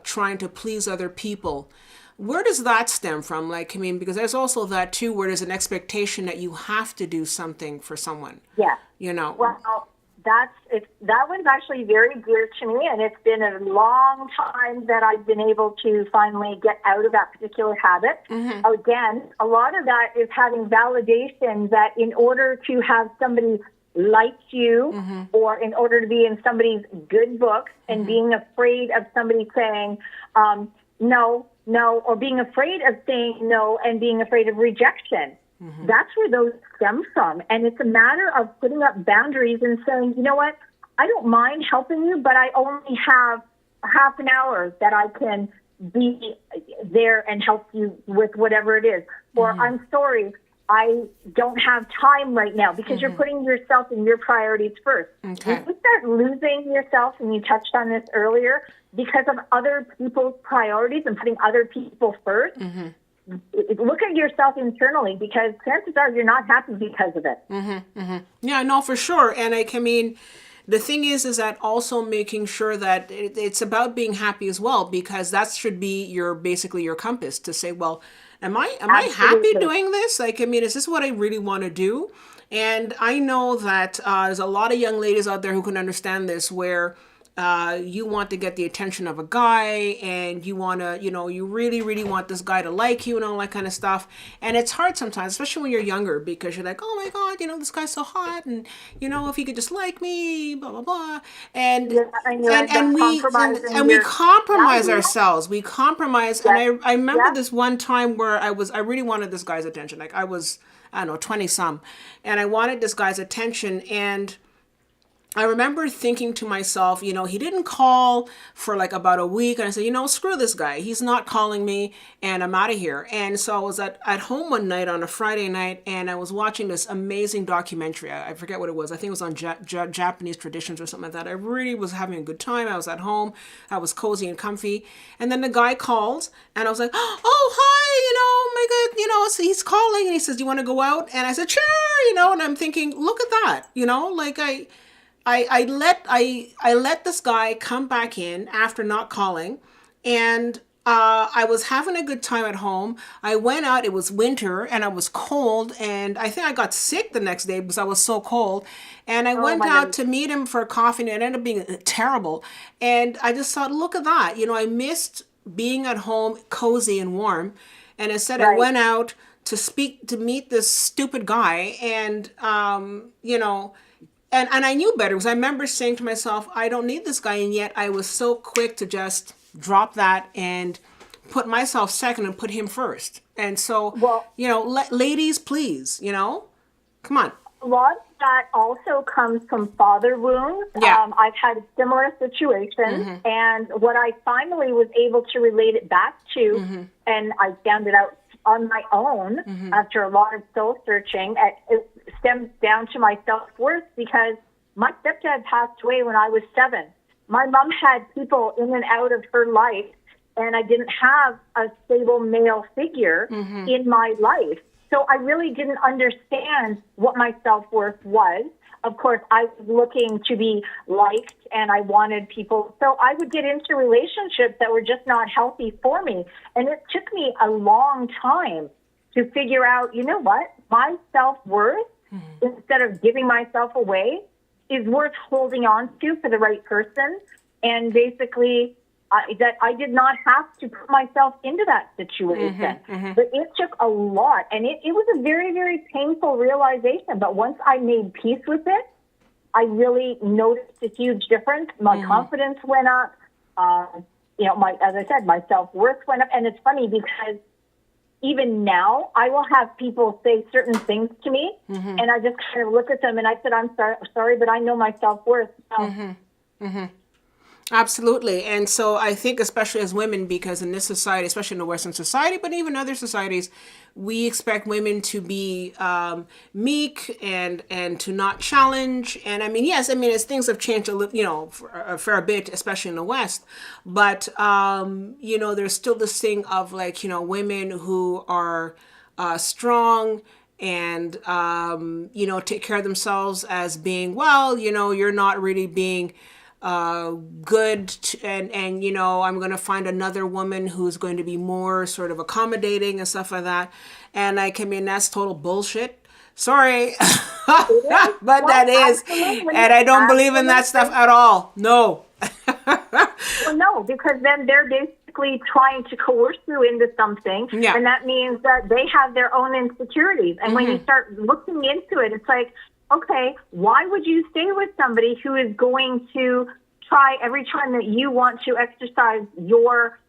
trying to please other people. Where does that stem from? Because there's also that too, where there's an expectation that you have to do something for someone. Yeah. Well, that one's actually very dear to me, and it's been a long time that I've been able to finally get out of that particular habit. Again, a lot of that is having validation that in order to have somebody like you or in order to be in somebody's good books and being afraid of somebody saying no, or being afraid of saying no and being afraid of rejection. That's where those stem from. And it's a matter of putting up boundaries and saying, you know what, I don't mind helping you, but I only have half an hour that I can be there and help you with whatever it is. Or I'm sorry, I don't have time right now, because you're putting yourself and your priorities first. Okay. When you start losing yourself, and you touched on this earlier, because of other people's priorities and putting other people first, look at yourself internally, because chances are you're not happy because of it. Yeah, no, for sure. And the thing is that also making sure that it's about being happy as well, because that should be basically your compass to say, well, am I happy Absolutely. doing this? Like, I mean, is this what I really want to do? And I know that there's a lot of young ladies out there who can understand this, where you want to get the attention of a guy, and you want to, you really, really want this guy to like you and all that kind of stuff. And it's hard sometimes, especially when you're younger, because you're like, oh my God, this guy's so hot, and if he could just like me, blah blah blah. And Yeah, and you end and up we compromising we your compromise value. ourselves. We compromise. Yes. And I remember Yeah. this one time where I really wanted this guy's attention. Like, I don't know, 20 some, and I wanted this guy's attention. And I remember thinking to myself, he didn't call for like about a week. And I said, screw this guy. He's not calling me, and I'm out of here. And so I was at home one night on a Friday night, and I was watching this amazing documentary. I forget what it was. I think it was on Japanese traditions or something like that. I really was having a good time. I was at home. I was cozy and comfy. And then the guy called, and I was like, oh, hi, my God, so he's calling, and he says, do you want to go out? And I said, sure, and I'm thinking, look at that, like I let this guy come back in after not calling, and I was having a good time at home. I went out. It was winter, and I was cold, and I think I got sick the next day because I was so cold. And I went my out goodness. to meet him for coffee, and it ended up being terrible. And I just thought, look at that. I missed being at home, cozy and warm, and instead I Right. went out to meet this stupid guy, and and I knew better, because I remember saying to myself, I don't need this guy. And yet I was so quick to just drop that and put myself second and put him first. And so, Well, ladies, please, come on. a lot of that also comes from father wounds. Yeah. I've had a similar situation, and what I finally was able to relate it back to, and I found it out on my own after a lot of soul searching. It stems down to my self-worth, because my stepdad passed away when I was 7. My mom had people in and out of her life, and I didn't have a stable male figure in my life. So I really didn't understand what my self-worth was. Of course, I was looking to be liked, and I wanted people. So I would get into relationships that were just not healthy for me. And it took me a long time to figure out, you know what? My self-worth, instead of giving myself away, is worth holding on to for the right person. And basically, that I did not have to put myself into that situation. But it took a lot, and it was a very, very painful realization. But once I made peace with it, I really noticed a huge difference. My confidence went up. As I said, my self-worth went up. And it's funny, because even now I will have people say certain things to me, and I just kind of look at them and I said, I'm sorry, but I know my self-worth. So, Absolutely. And so I think, especially as women, because in this society, especially in the Western society, but even other societies, we expect women to be meek and to not challenge. And I mean, yes, as things have changed a little, for a fair bit, especially in the West. But there's still this thing of like, women who are strong and take care of themselves as being, well, you're not really being good, and I'm going to find another woman who's going to be more sort of accommodating and stuff like that. And that's total bullshit. Sorry, but that is, absolutely. and I don't believe in that stuff at all. No. Well, no, because then they're basically trying to coerce you into something, Yeah. and that means that they have their own insecurities. And when you start looking into it, it's like, okay, why would you stay with somebody who is going to try every time that you want to exercise your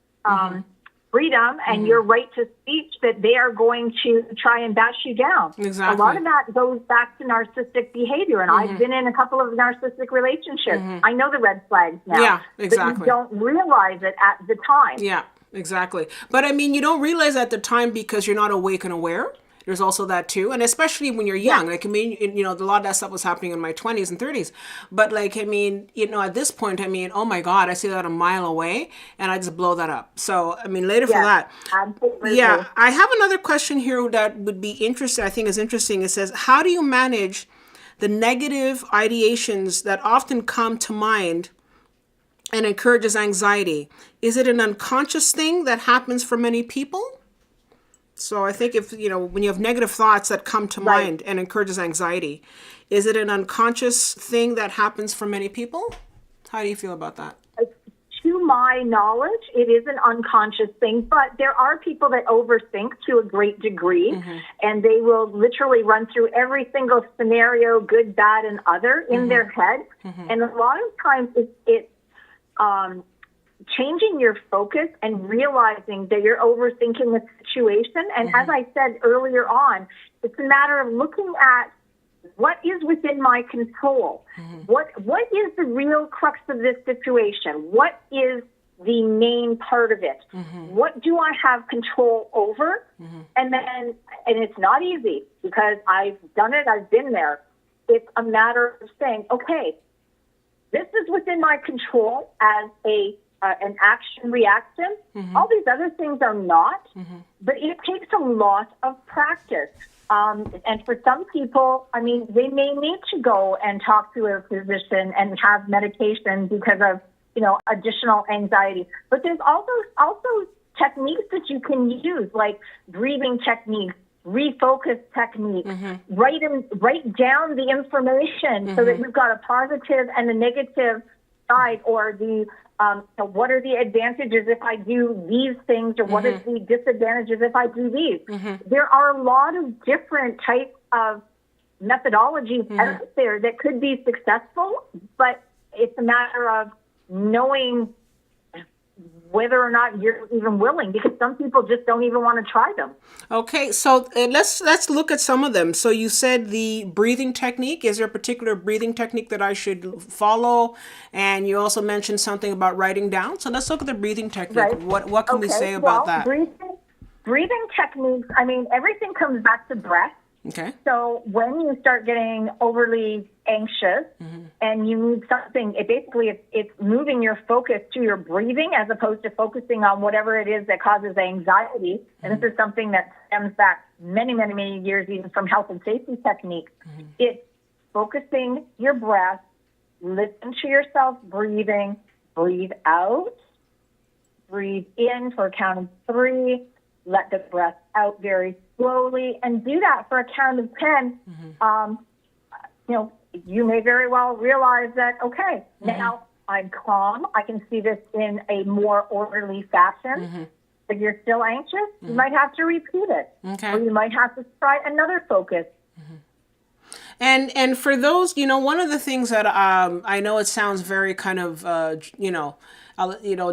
freedom and your right to speech, that they are going to try and bash you down? Exactly. A lot of that goes back to narcissistic behavior, and I've been in a couple of narcissistic relationships. I know the red flags now. Yeah, exactly. But you don't realize it at the time. Yeah, exactly. But you don't realize at the time because you're not awake and aware. There's also that too. And especially when you're young, a lot of that stuff was happening in my 20s and 30s. But at this point, oh my God, I see that a mile away and I just blow that up. So, later for that. Absolutely. Yeah. I have another question here that would be interesting. I think is interesting. It says, how do you manage the negative ideations that often come to mind and encourages anxiety? Is it an unconscious thing that happens for many people? So I think if, when you have negative thoughts that come to mind and encourages anxiety, is it an unconscious thing that happens for many people? How do you feel about that? To my knowledge, it is an unconscious thing, but there are people that overthink to a great degree, and they will literally run through every single scenario, good, bad, and other, in their head. And a lot of times it's changing your focus and realizing that you're overthinking a situation. And as I said earlier on, it's a matter of looking at what is within my control. What is the real crux of this situation? What is the main part of it? What do I have control over? And it's not easy, because I've done it, I've been there. It's a matter of saying, okay, this is within my control as an action reaction. All these other things are not, but it takes a lot of practice. And for some people, I mean, they may need to go and talk to a physician and have medication because of, additional anxiety. But there's also techniques that you can use, like breathing techniques, refocus techniques, write down the information so that you've got a positive and a negative side, or the what are the advantages if I do these things, or what are the disadvantages if I do these? There are a lot of different types of methodologies out there that could be successful, but it's a matter of knowing whether or not you're even willing, because some people just don't even want to try them. Okay, so let's look at some of them. So you said the breathing technique. Is there a particular breathing technique that I should follow? And you also mentioned something about writing down. So let's look at the breathing technique. Right. What can we say about that? Breathing techniques, I mean, everything comes back to breath. Okay. So when you start getting overly anxious and you need something, it's moving your focus to your breathing as opposed to focusing on whatever it is that causes anxiety. And this is something that stems back many, many, many years, even from health and safety techniques. It's focusing your breath, listen to yourself breathing, breathe out, breathe in for a count of 3, let the breath out very slowly, and do that for a count of 10. You may very well realize that, okay, now I'm calm. I can see this in a more orderly fashion. If you're still anxious, you might have to repeat it. Okay. Or you might have to try another focus. And for those, one of the things that I know it sounds very kind of,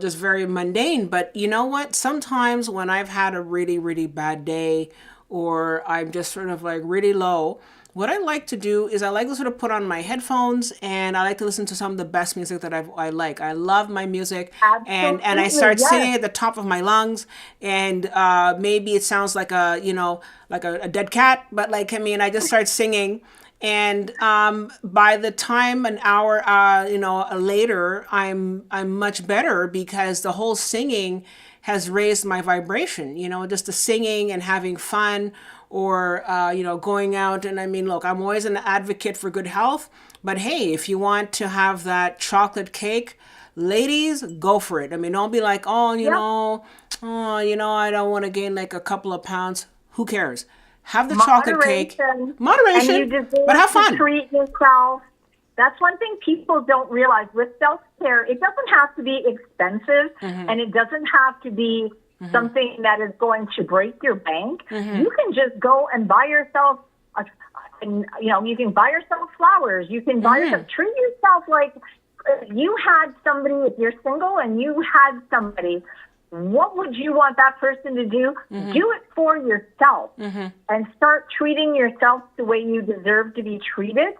just very mundane, but you know what? Sometimes when I've had a really, really bad day, or I'm just sort of like really low, what I like to do is I like to sort of put on my headphones, and I like to listen to some of the best music that I like. I love my music. Absolutely, and I start yes. singing at the top of my lungs, and maybe it sounds like a dead cat, but I just start singing. And by the time an hour later, I'm much better, because the whole singing has raised my vibration, just the singing and having fun, or going out. And look, I'm always an advocate for good health, but hey, if you want to have that chocolate cake, ladies, go for it. Don't be like, I don't want to gain like a couple of pounds. Who cares? Have the chocolate cake. Moderation. And you deserve but have fun. to treat yourself. That's one thing people don't realize with self-care. It doesn't have to be expensive, and it doesn't have to be something that is going to break your bank. You can just go and buy yourself, you can buy yourself flowers. You can buy yourself, treat yourself like you had somebody, if you're single and you had somebody, what would you want that person to do? Do it for yourself and start treating yourself the way you deserve to be treated.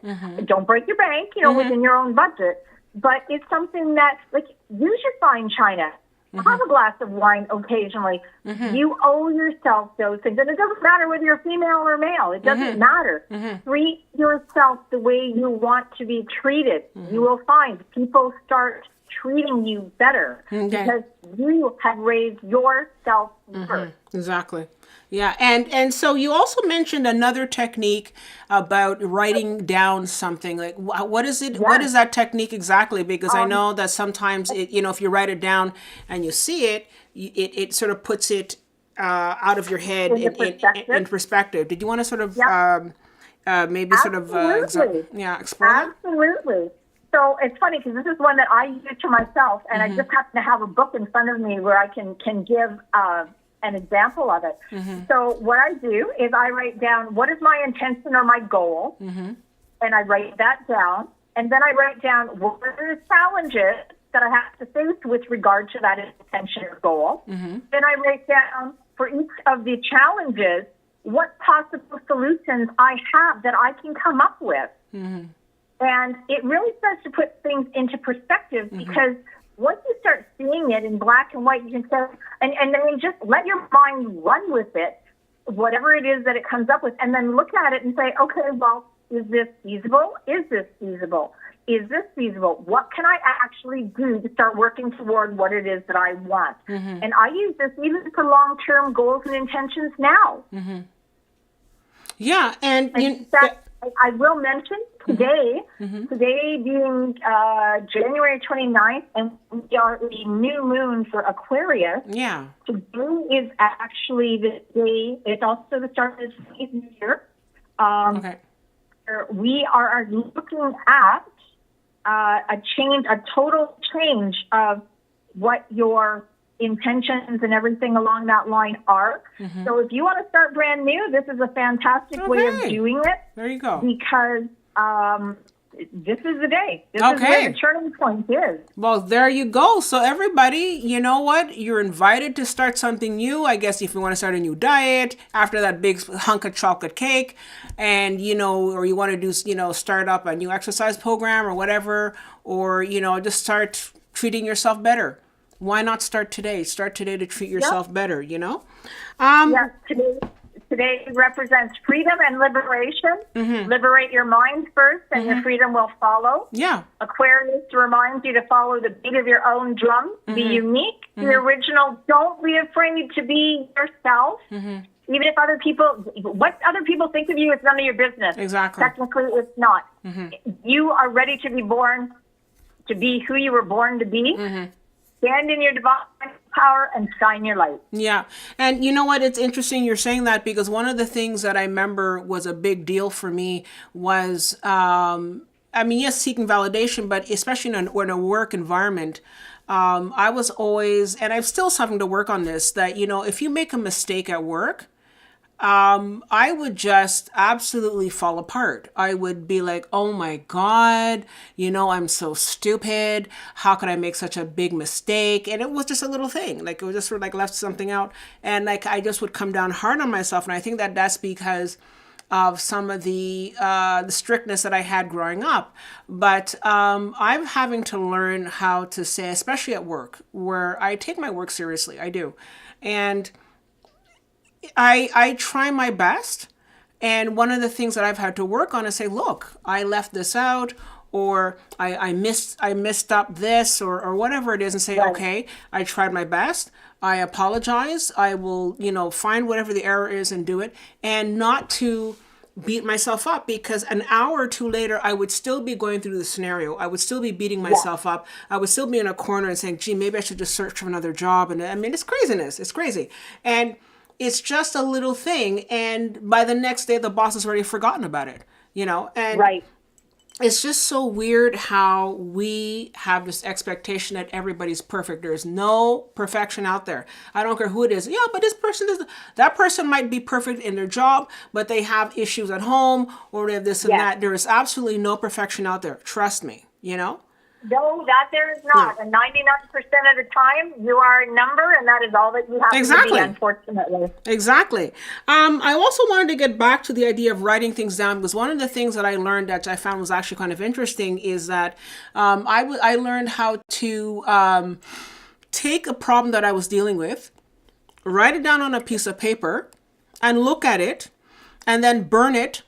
Don't break your bank, within your own budget. But it's something that, use your fine china. Have a glass of wine occasionally. You owe yourself those things. And it doesn't matter whether you're female or male. It doesn't matter. Treat yourself the way you want to be treated. You will find people start treating you better because you have raised your self-worth. Exactly. Yeah, and so you also mentioned another technique about writing down something. Like, what is it? What Yes. is that technique exactly? Because I know that sometimes if you write it down and you see it, it sort of puts it out of your head In the in perspective. perspective. Did you want to sort of Yep. maybe sort of Absolutely. explore that? Absolutely. So it's funny because this is one that I use to myself, and I just happen to have a book in front of me where I can give an example of it. So what I do is I write down what is my intention or my goal, and I write that down, and then I write down what are the challenges that I have to face with regard to that intention or goal. Then I write down for each of the challenges what possible solutions I have that I can come up with. And it really starts to put things into perspective because once you start seeing it in black and white, you can say, and then just let your mind run with it, whatever it is that it comes up with, and then look at it and say, okay, well, is this feasible? Is this feasible? Is this feasible? What can I actually do to start working toward what it is that I want? And I use this even for long-term goals and intentions now. Yeah, and In fact, I will mention today, today being January 29th, and we are the new moon for Aquarius. yeah. Today is actually the day, it's also the start of the new year. Okay. We are looking at a total change of what your intentions and everything along that line are. So if you want to start brand new, this is a fantastic way of doing it. There you go. Because this is the day. This is where the turning point is. Well, there you go. So everybody, you know what? You're invited to start something new. I guess if you want to start a new diet after that big hunk of chocolate cake and, or you want to do, start up a new exercise program or whatever, or, just start treating yourself better. Why not start today? Start today to treat yourself better, Yes, today represents freedom and liberation. Liberate your mind first, and your freedom will follow. Yeah. Aquarius reminds you to follow the beat of your own drum. Be unique, be original. Don't be afraid to be yourself. Even if what other people think of you is none of your business. Exactly. Technically, it's not. You are ready to be born, to be who you were born to be. Stand in your divine power and shine your light. Yeah. And you know what? It's interesting you're saying that because one of the things that I remember was a big deal for me was, yes, seeking validation, but especially in a work environment, I was always, and I'm still having to work on this, that, if you make a mistake at work, I would just absolutely fall apart. I would be like, oh my God, I'm so stupid. How could I make such a big mistake? And it was just a little thing. Like, it was just sort of like left something out. And like, I just would come down hard on myself. And I think that that's because of some of the strictness that I had growing up. But I'm having to learn how to say, especially at work, where I take my work seriously. I do. And I try my best. And one of the things that I've had to work on is say, look, I left this out, or I missed up this, or whatever it is, and say, okay, I tried my best. I apologize. I will, find whatever the error is and do it, and not to beat myself up, because an hour or two later, I would still be going through the scenario. I would still be beating myself up. I would still be in a corner and saying, gee, maybe I should just search for another job. And it's craziness. It's crazy. And it's just a little thing. And by the next day, the boss has already forgotten about it, and it's just so weird how we have this expectation that everybody's perfect. There's no perfection out there. I don't care who it is. Yeah, but that person might be perfect in their job, but they have issues at home, or they have this and that. There is absolutely no perfection out there. Trust me, No, that there is not. And 99% of the time, you are a number, and that is all that you have to be, unfortunately. Exactly. I also wanted to get back to the idea of writing things down, because one of the things that I learned that I found was actually kind of interesting is that I learned how to take a problem that I was dealing with, write it down on a piece of paper, and look at it, and then burn it,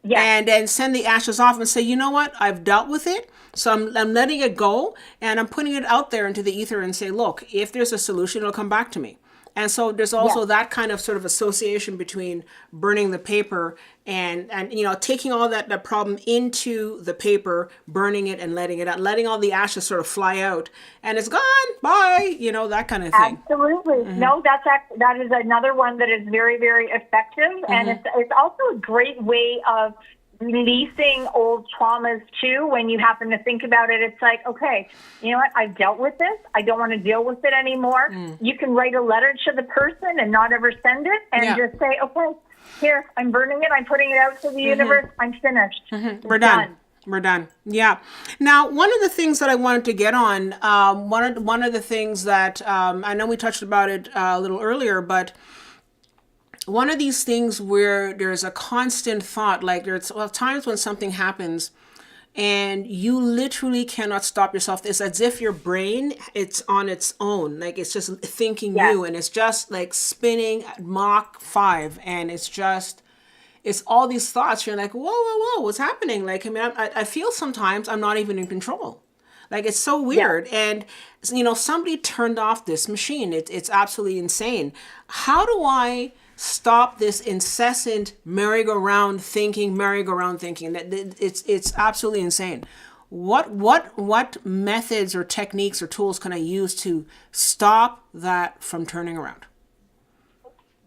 and then send the ashes off and say, you know what, I've dealt with it. So I'm letting it go, and I'm putting it out there into the ether and say, look, if there's a solution, it'll come back to me. And so there's also that kind of sort of association between burning the paper and taking all that problem into the paper, burning it and letting it out, letting all the ashes sort of fly out, and it's gone, bye, that kind of thing. Absolutely. No, that is another one that is very, very effective, and it's also a great way of releasing old traumas too. When you happen to think about it, it's like, okay, you know what? I've dealt with this. I don't want to deal with it anymore. You can write a letter to the person and not ever send it, and just say, okay, here, I'm burning it. I'm putting it out to the universe. I'm finished. We're done. We're done. Yeah. Now, one of the things that I wanted to get on, one of the things that I know we touched about it a little earlier, but one of these things where there's a constant thought, like there's times when something happens and you literally cannot stop yourself. It's as if your brain, it's on its own. Like it's just thinking you, and it's just like spinning at Mach 5. And it's all these thoughts. You're like, whoa, what's happening? Like, I mean, I feel sometimes I'm not even in control. Like, it's so weird. And, somebody turned off this machine. It's absolutely insane. How do I stop this incessant merry-go-round thinking? It's absolutely insane. What methods or techniques or tools can I use to stop that from turning around?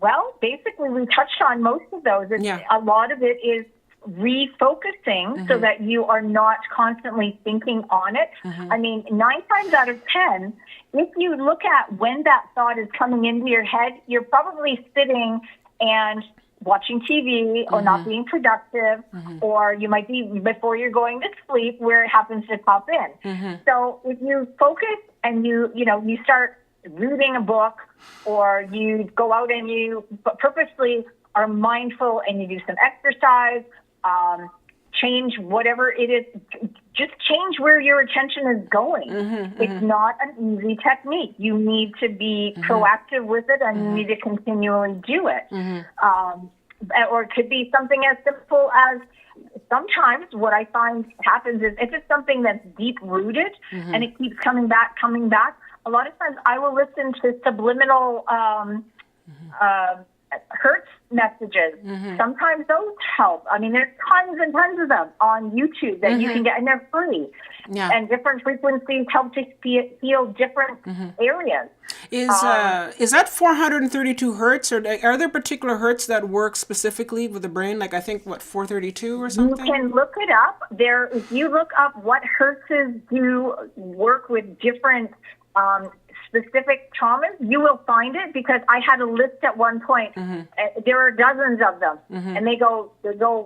Well, basically, we touched on most of those. A lot of it is refocusing so that you are not constantly thinking on it. I mean, 9 times out of 10, if you look at when that thought is coming into your head, you're probably sitting and watching TV or not being productive, or you might be before you're going to sleep where it happens to pop in. So if you focus and you start reading a book, or you go out and you purposely are mindful and you do some exercise, change whatever it is, just change where your attention is going. It's not an easy technique. You need to be proactive with it, and you need to continually do it. Or it could be something as simple as, sometimes what I find happens is if it's something that's deep rooted and it keeps coming back, a lot of times I will listen to subliminal Hertz messages. Sometimes those help. I mean, there's tons and tons of them on YouTube that you can get, and they're free. And different frequencies help to feel different areas. Is that 432 hertz, or are there particular hertz that work specifically with the brain? Like, I think, 432 or something? You can look it up. If you look up what hertzes do work with different specific traumas, you will find it, because I had a list at one point. There are dozens of them, and they go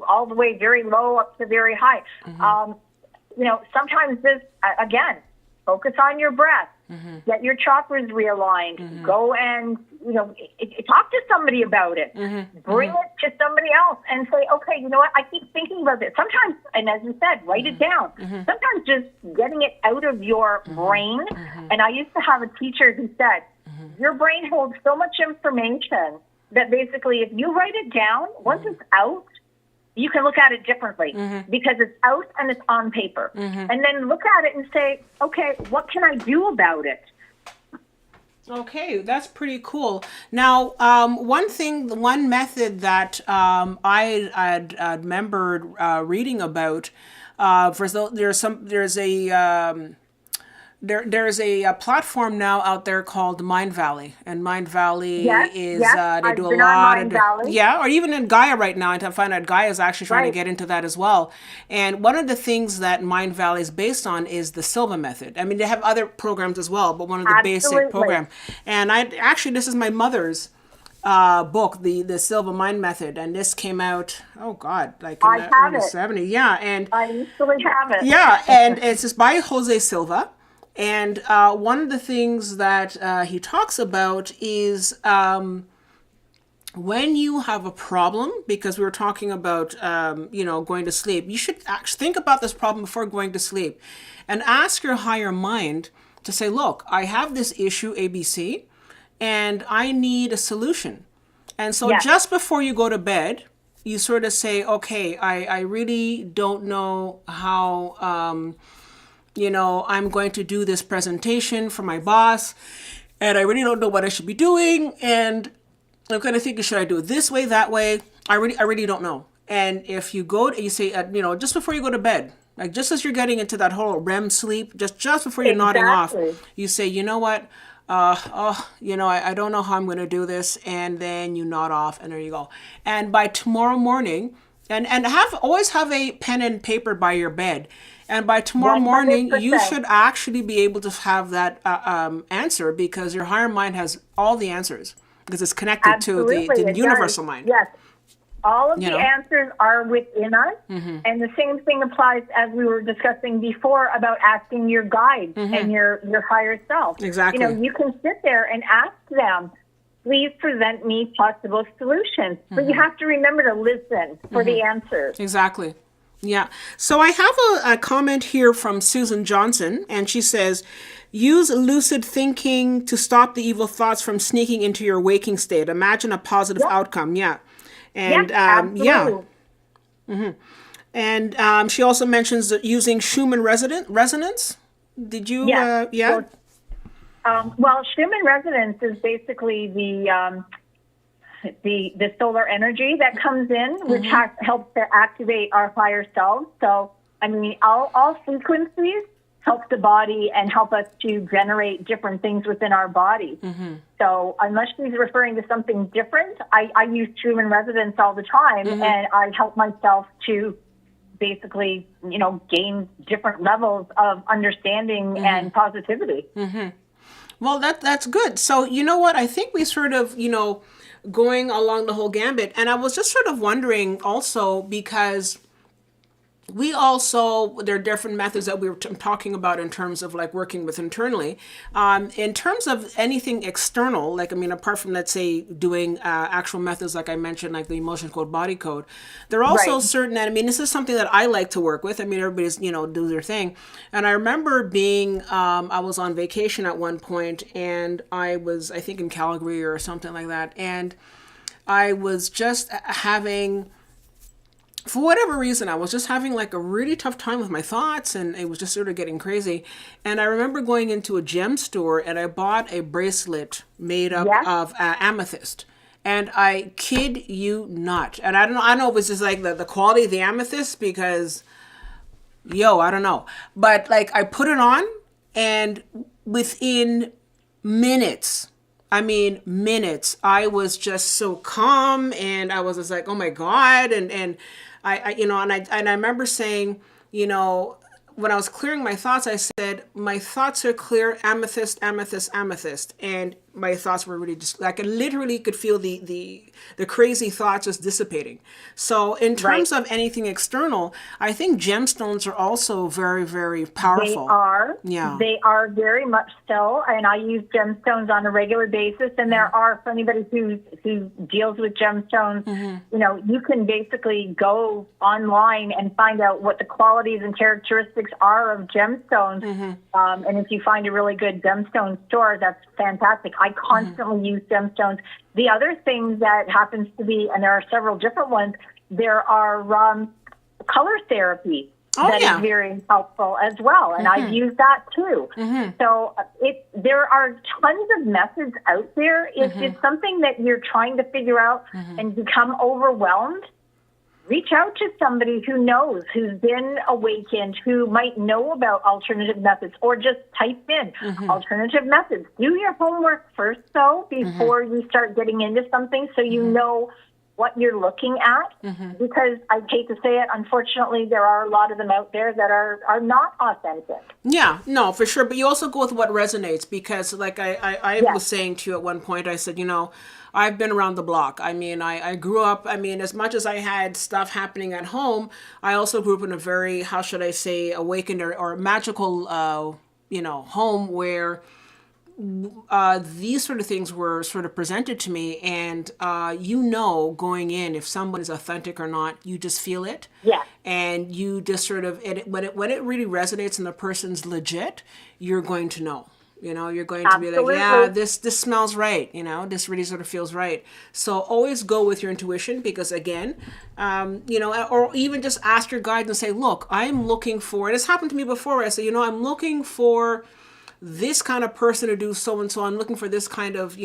all the way very low up to very high. Sometimes this, again, focus on your breath, get your chakras realigned, go and, talk to somebody about it, bring it to somebody else and say, okay, you know what, I keep thinking about this. Sometimes, and as you said, write it down. Sometimes just getting it out of your brain. And I used to have a teacher who said, your brain holds so much information that basically if you write it down, once it's out, you can look at it differently because it's out and it's on paper. And then look at it and say, okay, what can I do about it? Okay, that's pretty cool. Now, one method that I had remembered reading about, there's a platform now out there called Mind Valley, and Mind Valley is they do a lot of or even in Gaia right now. I find out Gaia is actually trying to get into that as well. And one of the things that Mind Valley is based on is the Silva method. I mean, they have other programs as well, but one of the basic program. And this is my mother's book, the Silva Mind Method, and this came out, like in the early 70s. Yeah, and I actually have it. Yeah, and it's by Jose Silva. And one of the things that he talks about is when you have a problem, because we were talking about, going to sleep, you should actually think about this problem before going to sleep and ask your higher mind to say, look, I have this issue, ABC, and I need a solution. And so just before you go to bed, you sort of say, okay, I really don't know how... I'm going to do this presentation for my boss, and I really don't know what I should be doing. And I'm kind of thinking, should I do it this way, that way? I really don't know. And if you go, you say, just before you go to bed, like just as you're getting into that whole REM sleep, just before you're nodding off, Exactly. you say, you know what? I don't know how I'm going to do this. And then you nod off and there you go. And by tomorrow morning, and always have a pen and paper by your bed. And by tomorrow morning, you 100%. should actually be able to have that answer, because your higher mind has all the answers, because it's connected to Absolutely, the it universal does. mind. Yes. All of You the know? answers are within us. And the same thing applies, as we were discussing before, about asking your guides and your higher self. Exactly. You can sit there and ask them, please present me possible solutions. But you have to remember to listen for the answers. Exactly. Yeah. So I have a comment here from Susan Johnson, and she says, use lucid thinking to stop the evil thoughts from sneaking into your waking state. Imagine a positive outcome. Yeah. And Absolutely. And she also mentions that using Schumann resonance. Did you? Yes. Yeah. Well, Schumann resonance is basically the solar energy that comes in, which helps to activate our higher selves. So, I mean, all frequencies help the body and help us to generate different things within our body. So unless she's referring to something different, I use Schumann resonance all the time, and I help myself to basically, gain different levels of understanding and positivity. Well, that's good. So you know what? I think we sort of, going along the whole gambit, and I was just sort of wondering also, because there are different methods that we were talking about in terms of like working with internally. In terms of anything external, like, I mean, apart from, let's say, doing actual methods like I mentioned, like the emotion code, body code, there are also Right. certain, I mean, this is something that I like to work with. I mean, everybody's, do their thing. And I remember I was on vacation at one point, and I think in Calgary or something like that. And I was just for whatever reason, I was just having like a really tough time with my thoughts, and it was just sort of getting crazy. And I remember going into a gem store, and I bought a bracelet made up of amethyst. And I kid you not. And I don't know if it's just like the quality of the amethyst, because, I don't know. But like, I put it on, and within minutes, I was just so calm, and I was just like, oh my God. And I remember saying, when I was clearing my thoughts, I said, my thoughts are clear, amethyst, amethyst, amethyst. And my thoughts were really just, like, I literally could feel the crazy thoughts just dissipating. So in terms of anything external, I think gemstones are also very, very powerful. They are. Yeah. They are very much so. And I use gemstones on a regular basis. And there are, for anybody who deals with gemstones, you can basically go online and find out what the qualities and characteristics are of gemstones. And if you find a really good gemstone store, that's fantastic. I constantly use gemstones. The other thing that happens to be, and there are several different ones, there are color therapy that is very helpful as well. And I've used that too. So there are tons of methods out there. If it's something that you're trying to figure out and become overwhelmed, reach out to somebody who knows, who's been awakened, who might know about alternative methods, or just type in alternative methods. Do your homework first, though, before you start getting into something, so you know what you're looking at. Because I hate to say it, unfortunately, there are a lot of them out there that are not authentic. Yeah, no, for sure. But you also go with what resonates, because like I was saying to you at one point, I said, I've been around the block. I mean, I grew up, as much as I had stuff happening at home, I also grew up in a very, how should I say, awakened or magical, home where these sort of things were sort of presented to me. And, going in, if someone is authentic or not, you just feel it. Yeah. And you just sort of, when it really resonates and the person's legit, you're going to know. You're going to be like, yeah, this smells right. This really sort of feels right. So always go with your intuition, because again, or even just ask your guide and say, look, I'm looking for, and it's happened to me before. I say, I'm looking for this kind of person to do so and so. I'm looking for this kind of,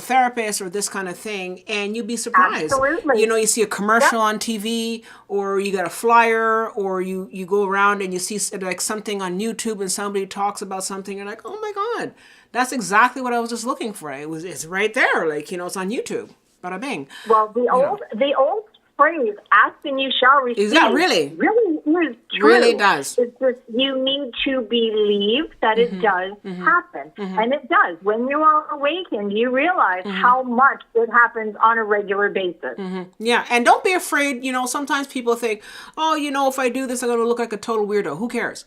therapist or this kind of thing. And you'd be surprised. Absolutely. You see a commercial on TV, or you got a flyer, or you go around and you see like something on YouTube and somebody talks about something. You're like, oh my God, that's exactly what I was just looking for. It's right there. Like, it's on YouTube. Bada bing. Well, the old phrase, ask and you shall receive. Is that really? Really is true. Really does. It's just you need to believe that it does happen. And it does. When you are awakened, you realize how much it happens on a regular basis. Yeah, and don't be afraid. Sometimes people think, oh, if I do this, I'm going to look like a total weirdo. Who cares?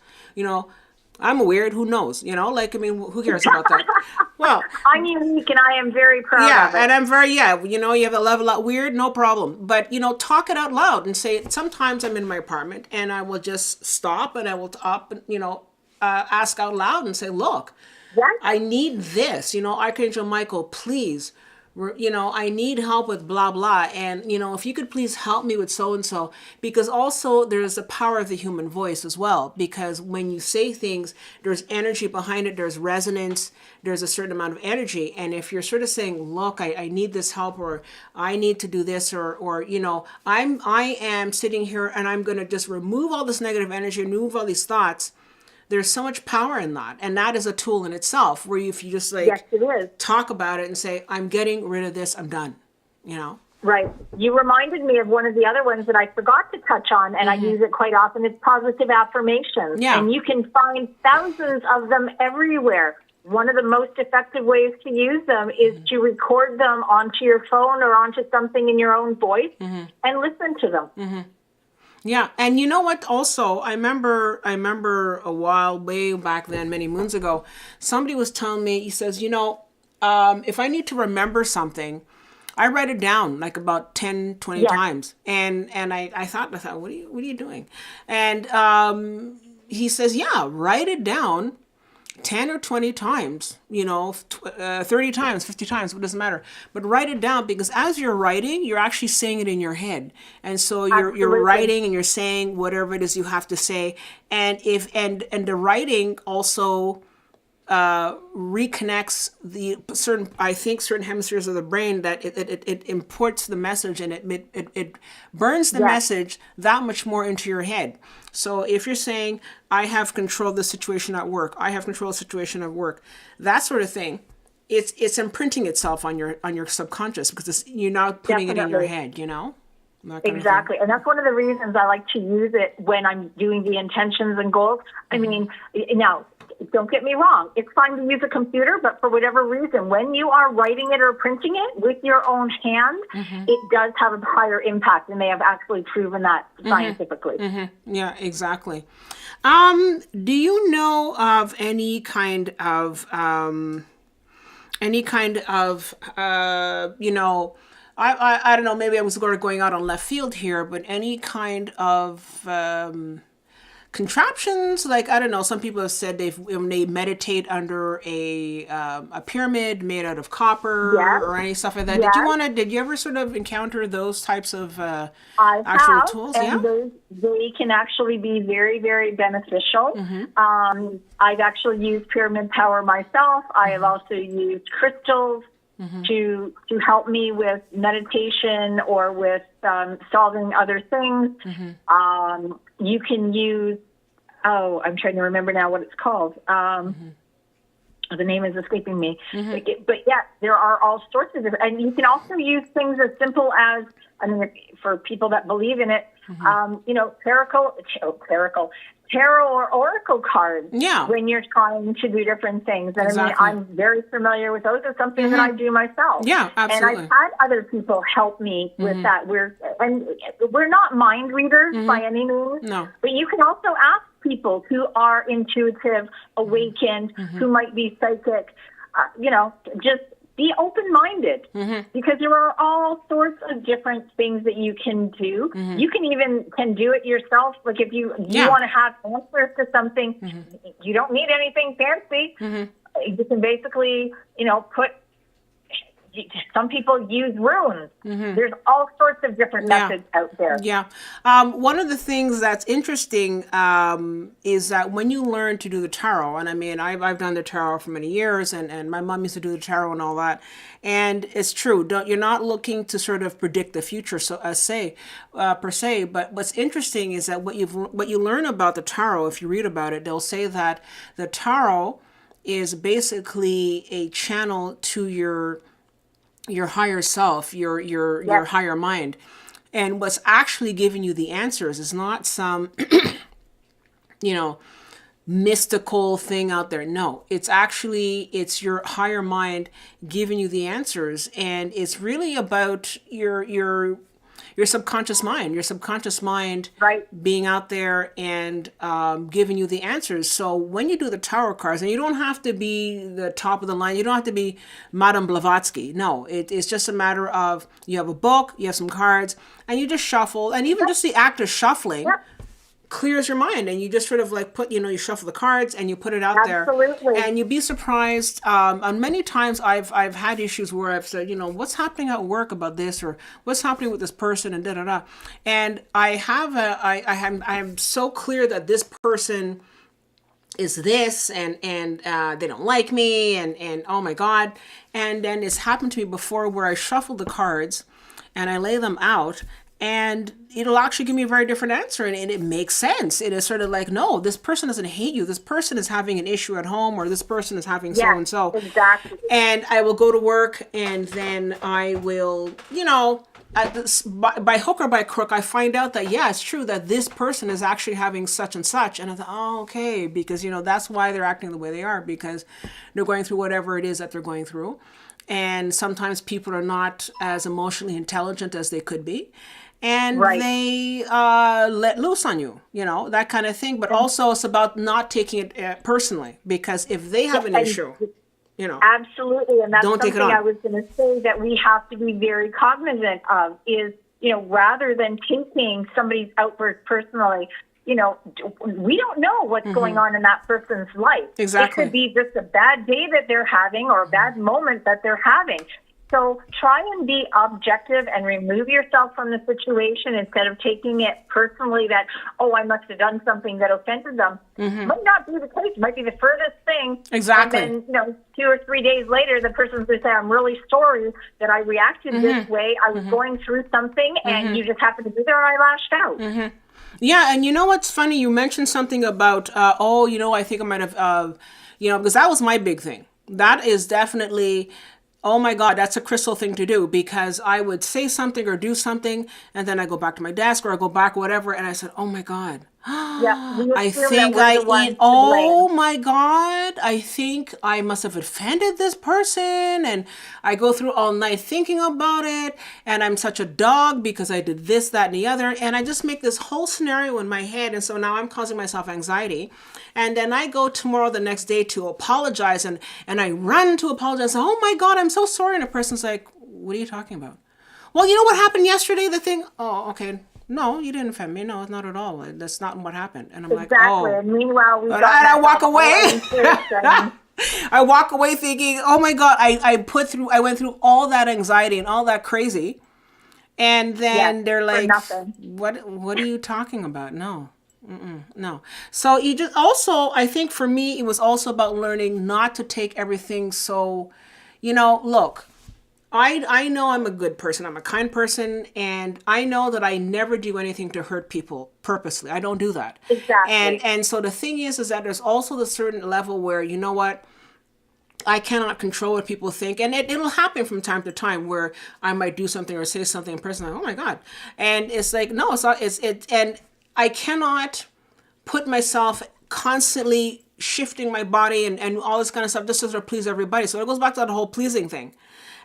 I'm a weird. Who knows? Who cares about that? Well, I'm unique and I am very proud of it. And I'm very, you have a level out weird, no problem. But, talk it out loud and say, sometimes I'm in my apartment and I will just stop and I will ask out loud and say, look, Yes. I need this, Archangel Michael, please. I need help with blah, blah. And, if you could please help me with so-and-so, because also there's the power of the human voice as well, because when you say things, there's energy behind it, there's resonance, there's a certain amount of energy. And if you're sort of saying, look, I need this help, or I need to do this, or I am sitting here and I'm going to just remove all this negative energy, remove all these thoughts. There's so much power in that. And that is a tool in itself where if you just Yes, it is. talk about it and say, I'm getting rid of this, I'm done, Right. You reminded me of one of the other ones that I forgot to touch on, and I use it quite often. It's positive affirmations. Yeah. And you can find thousands of them everywhere. One of the most effective ways to use them is to record them onto your phone or onto something in your own voice and listen to them. Yeah, and you know what? Also, I remember a while way back then, many moons ago, somebody was telling me. He says, if I need to remember something, I write it down like about 10, 20 times, and I thought, what are you doing? And he says, yeah, write it down 10 or 20 times, 30 times, 50 times, it doesn't matter. But write it down, because as you're writing, you're actually saying it in your head. And so you're writing and you're saying whatever it is you have to say. And and the writing also reconnects the certain hemispheres of the brain that it imports the message, and it burns the message that much more into your head. So if you're saying, I have control of the situation at work, I have control of the situation at work, that sort of thing, it's imprinting itself on your subconscious, because you're now putting it in your head, Exactly. And that's one of the reasons I like to use it when I'm doing the intentions and goals. I mean, now, don't get me wrong. It's fine to use a computer, but for whatever reason, when you are writing it or printing it with your own hand, it does have a higher impact, and they have actually proven that scientifically. Yeah, exactly. Do you know of any kind of, I don't know, maybe I was sort of going out on left field here, but any kind of contraptions, like, I don't know, some people have said when they meditate under a pyramid made out of copper or any stuff like that. Yes. Did you ever sort of encounter those types of actual tools? And they can actually be very, very beneficial. I've actually used pyramid power myself. I have also used crystals to help me with meditation or with solving other things. You can use, I'm trying to remember now what it's called. The name is escaping me. But yeah, there are all sorts of different, and you can also use things as simple as, for people that believe in it, tarot or oracle cards when you're trying to do different things. And Exactly. I'm very familiar with those. It's something that I do myself. Yeah, absolutely. And I've had other people help me with that. We're not mind readers by any means. No. But you can also ask people who are intuitive, awakened, who might be psychic, just be open-minded, because there are all sorts of different things that you can do. You can do it yourself. Like if you want to have answers to something, you don't need anything fancy. You can basically, some people use runes. There's all sorts of different methods out there. Yeah. One of the things that's interesting is that when you learn to do the tarot, and I mean, I've done the tarot for many years, and my mom used to do the tarot and all that, and it's true. You're not looking to sort of predict the future, so per se. But what's interesting is that what you learn about the tarot, if you read about it, they'll say that the tarot is basically a channel to your higher self, your higher mind. And what's actually giving you the answers is not some, mystical thing out there. No, it's your higher mind giving you the answers. And it's really about your subconscious mind, being out there and giving you the answers. So when you do the tarot cards, and you don't have to be the top of the line, you don't have to be Madame Blavatsky. No, it's just a matter of you have a book, you have some cards, and you just shuffle. And even just the act of shuffling clears your mind, and you just sort of like you shuffle the cards and you put it out there. And you'd be surprised. On many times I've had issues where I've said, what's happening at work about this, or what's happening with this person, and da da da. And I am so clear that this person is this, and they don't like me, and oh my God. And then it's happened to me before where I shuffle the cards and I lay them out, and it'll actually give me a very different answer. And it makes sense. It is sort of like, no, this person doesn't hate you. This person is having an issue at home, or this person is having so-and-so. Exactly. And I will go to work, and then I will, by hook or by crook, I find out that, it's true that this person is actually having such and such. And I thought, oh, okay, because, that's why they're acting the way they are, because they're going through whatever it is that they're going through. And sometimes people are not as emotionally intelligent as they could be. And they let loose on you, that kind of thing. But also it's about not taking it personally, because if they have an issue, absolutely. And that's don't something take it on. I was going to say that we have to be very cognizant of is, rather than taking somebody's outburst personally, we don't know what's going on in that person's life. Exactly. It could be just a bad day that they're having, or a bad moment that they're having. So try and be objective and remove yourself from the situation instead of taking it personally that, I must have done something that offended them. Might not be the case. It might be the furthest thing. Exactly. And then, 2 or 3 days later, the person's going to say, I'm really sorry that I reacted this way. I was going through something, and you just happened to be there, and I lashed out. Yeah, and you know what's funny? You mentioned something about, I think I might have, because that was my big thing. That is definitely... Oh my God, that's a Crystal thing to do, because I would say something or do something, and then I go back to my desk, or I go back, whatever, and I said, oh my God. I think oh my God, I think I must have offended this person. And I go through all night thinking about it. And I'm such a dog because I did this, that, and the other. And I just make this whole scenario in my head. And so now I'm causing myself anxiety. And then I go tomorrow, the next day, to apologize. And I run to apologize. Oh my God, I'm so sorry. And a person's like, what are you talking about? Well, you know what happened yesterday? The thing. Oh, okay. No, you didn't offend me. No, not at all. That's not what happened. And I'm like, oh. And meanwhile, I walk away. I walk away thinking, oh my God, I went through all that anxiety and all that crazy. And then they're like, what are you talking about? No. No. So you just also, I think for me, it was also about learning not to take everything so, look, I know I'm a good person. I'm a kind person. And I know that I never do anything to hurt people purposely. I don't do that. Exactly. And so the thing is that there's also the certain level where, you know what? I cannot control what people think. And it'll happen from time to time where I might do something or say something in person. Like, oh my God. And it's like, no, it's not. And I cannot put myself constantly shifting my body and all this kind of stuff just to sort of please everybody. So it goes back to that whole pleasing thing.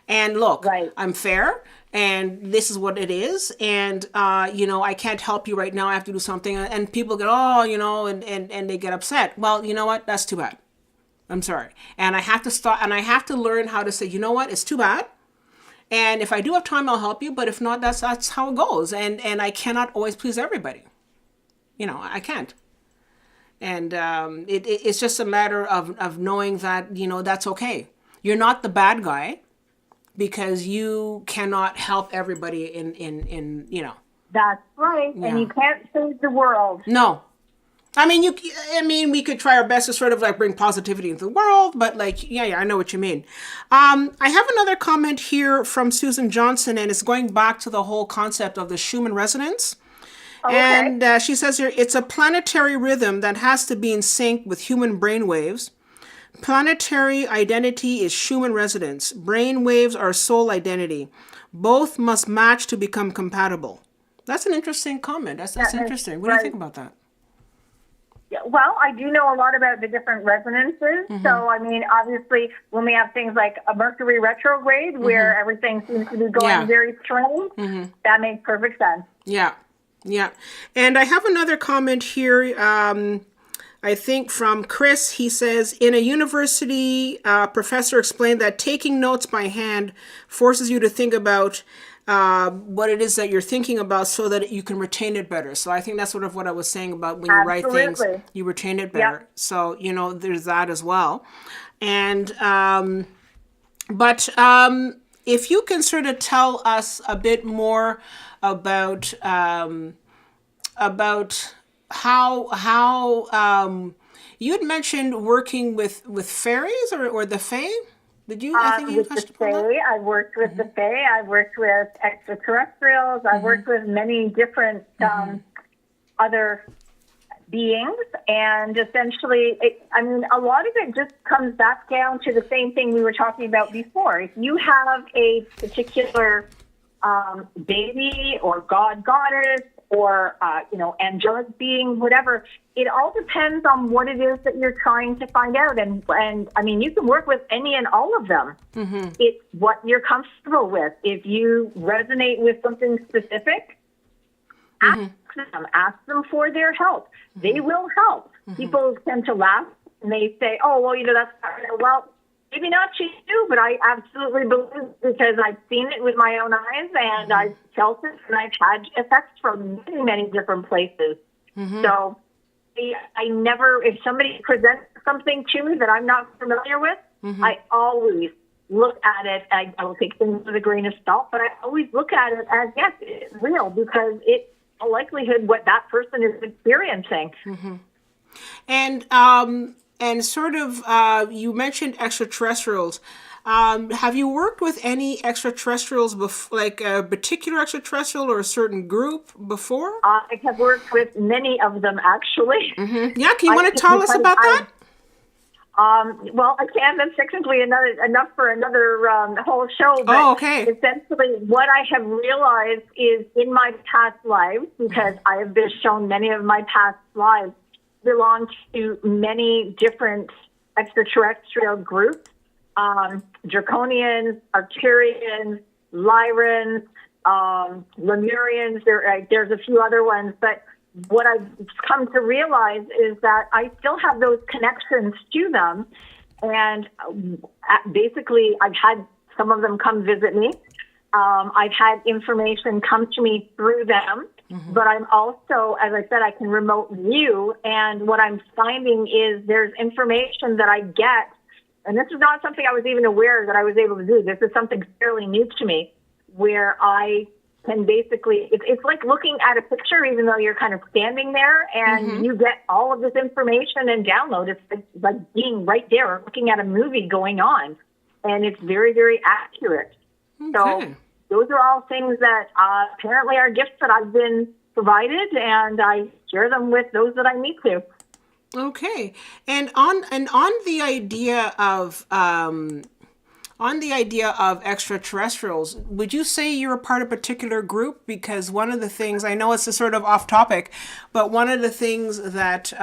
And look, I'm fair, and this is what it is. And, I can't help you right now. I have to do something. And people get, and they get upset. Well, you know what? That's too bad. I'm sorry. And I have to stop, and I have to learn how to say, you know what? It's too bad. And if I do have time, I'll help you. But if not, that's how it goes. And I cannot always please everybody. I can't. And it's just a matter of knowing that, that's okay. You're not the bad guy. because you cannot help everybody in That's right. Yeah. And you can't save the world. No. I mean, we could try our best to sort of like bring positivity into the world, but like, yeah, I know what you mean. I have another comment here from Susan Johnson, and it's going back to the whole concept of the Schumann resonance. Okay. And she says here, it's a planetary rhythm that has to be in sync with human brain waves. Planetary identity is Schumann resonance. Brain waves are soul identity. Both must match to become compatible. That's an interesting comment. That's interesting. What do you think about that? Yeah, well, I do know a lot about the different resonances. So, I mean, obviously, when we have things like a Mercury retrograde, where everything seems to be going very strange, that makes perfect sense. Yeah. And I have another comment here, I think from Chris. He says, in a university, professor explained that taking notes by hand forces you to think about what it is that you're thinking about so that you can retain it better. So I think that's sort of what I was saying about when you write things, you retain it better. Yep. So, there's that as well. And, but if you can sort of tell us a bit more about how you had mentioned working with fairies or the fae. Did you? I think you touched upon that. I've worked with the fae. I've worked with extraterrestrials. I've worked with many different other beings, and essentially, a lot of it just comes back down to the same thing we were talking about before. If you have a particular deity or goddess, or, angelic being, whatever. It all depends on what it is that you're trying to find out. And I mean, you can work with any and all of them. It's what you're comfortable with. If you resonate with something specific, ask them for their help. They will help. People tend to laugh and they say, oh, well, that's not real. Well, maybe not to you, but I absolutely believe, because I've seen it with my own eyes, and I've felt it, and I've had effects from many, many different places. So I never, if somebody presents something to me that I'm not familiar with, I always look at it. I will take things with a grain of salt, but I always look at it as, yes, it's real, because it's a likelihood what that person is experiencing. And sort of, you mentioned extraterrestrials. Have you worked with any extraterrestrials, like a particular extraterrestrial or a certain group before? I have worked with many of them, actually. Yeah, can you want to tell us about that? Well, I can't. That's technically enough for another whole show. But okay. Essentially, what I have realized is in my past lives, because I have been shown many of my past lives belong to many different extraterrestrial groups. Draconians, Arcturians, Lyrans, Lemurians. There's a few other ones, but what I've come to realize is that I still have those connections to them, and basically I've had some of them come visit me. I've had information come to me through them, but I'm also, as I said, I can remote view, and what I'm finding is there's information that I get, and this is not something I was even aware that I was able to do. This is something fairly new to me, where I can basically, it's like looking at a picture, even though you're kind of standing there, and you get all of this information and download. It's like being right there, looking at a movie going on, and it's very, very accurate. Okay. So those are all things that apparently are gifts that I've been provided, and I share them with those that I need to. Okay, and on the idea of extraterrestrials, would you say you're a part of a particular group? Because one of the things, I know it's a sort of off topic, but one of the things that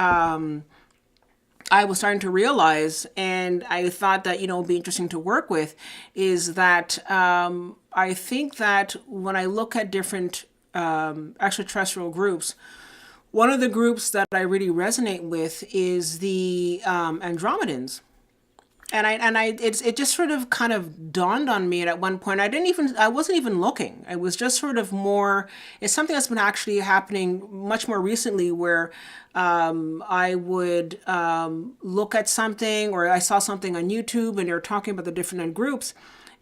I was starting to realize, and I thought that, would be interesting to work with, is that I think that when I look at different extraterrestrial groups, one of the groups that I really resonate with is the Andromedans. And it just sort of kind of dawned on me at one point. I wasn't even looking. I was just sort of more, it's something that's been actually happening much more recently, where I would look at something, or I saw something on YouTube and they were talking about the different groups.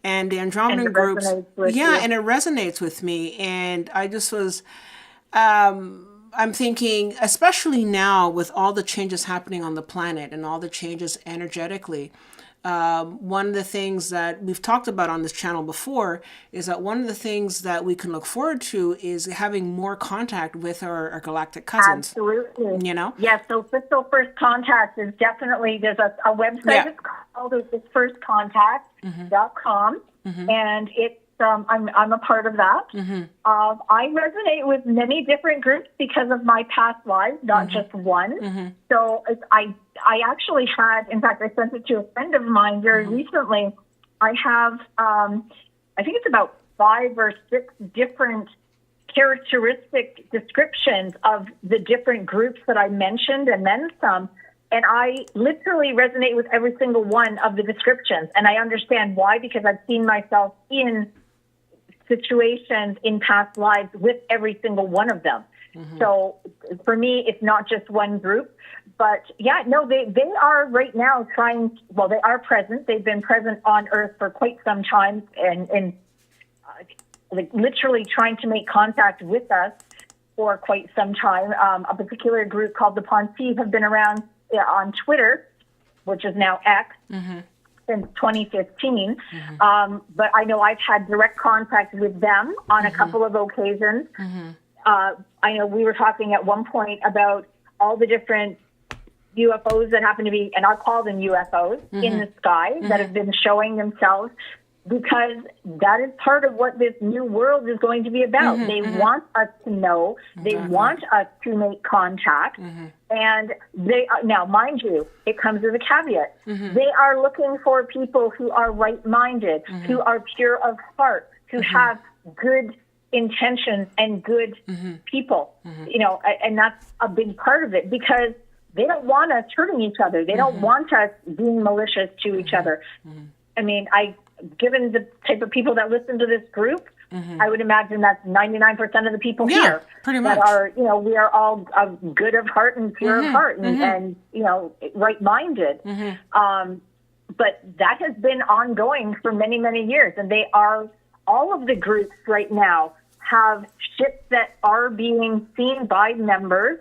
And the And Andromedan it groups, resonates with yeah, you. and it resonates with me. And I just was, I'm thinking, especially now with all the changes happening on the planet and all the changes energetically, one of the things that we've talked about on this channel before is that one of the things that we can look forward to is having more contact with our galactic cousins. Absolutely. You know? Yes, so Crystal First Contact is definitely, there's a website Yeah. it's called it's firstcontact.com, and it's, I'm a part of that. I resonate with many different groups because of my past lives, not just one. So I actually had, in fact, I sent it to a friend of mine very recently. I have, I think it's about 5 or 6 different characteristic descriptions of the different groups that I mentioned and then some. And I literally resonate with every single one of the descriptions. And I understand why, because I've seen myself in situations in past lives with every single one of them. So for me, it's not just one group. But yeah, no, they are right now trying, well, they are present. They've been present on Earth for quite some time and like literally trying to make contact with us for quite some time. A particular group called the Ponce have been around on Twitter, which is now X, since 2015. But I know I've had direct contact with them on a couple of occasions. I know we were talking at one point about all the different UFOs that happen to be, and I'll call them UFOs, in the sky that have been showing themselves, because that is part of what this new world is going to be about. They want us to know. They want us to make contact. And they are, now, mind you, it comes with a caveat. They are looking for people who are right-minded, who are pure of heart, who have good intentions and good people. You know, and that's a big part of it, because they don't want us hurting each other. They don't want us being malicious to each other. I mean, given the type of people that listen to this group, I would imagine that's 99% of the people here pretty much. that are, you know, we are all good of heart and pure of heart and, you know, right-minded. But that has been ongoing for many, many years. And they are, all of the groups right now have ships that are being seen by members,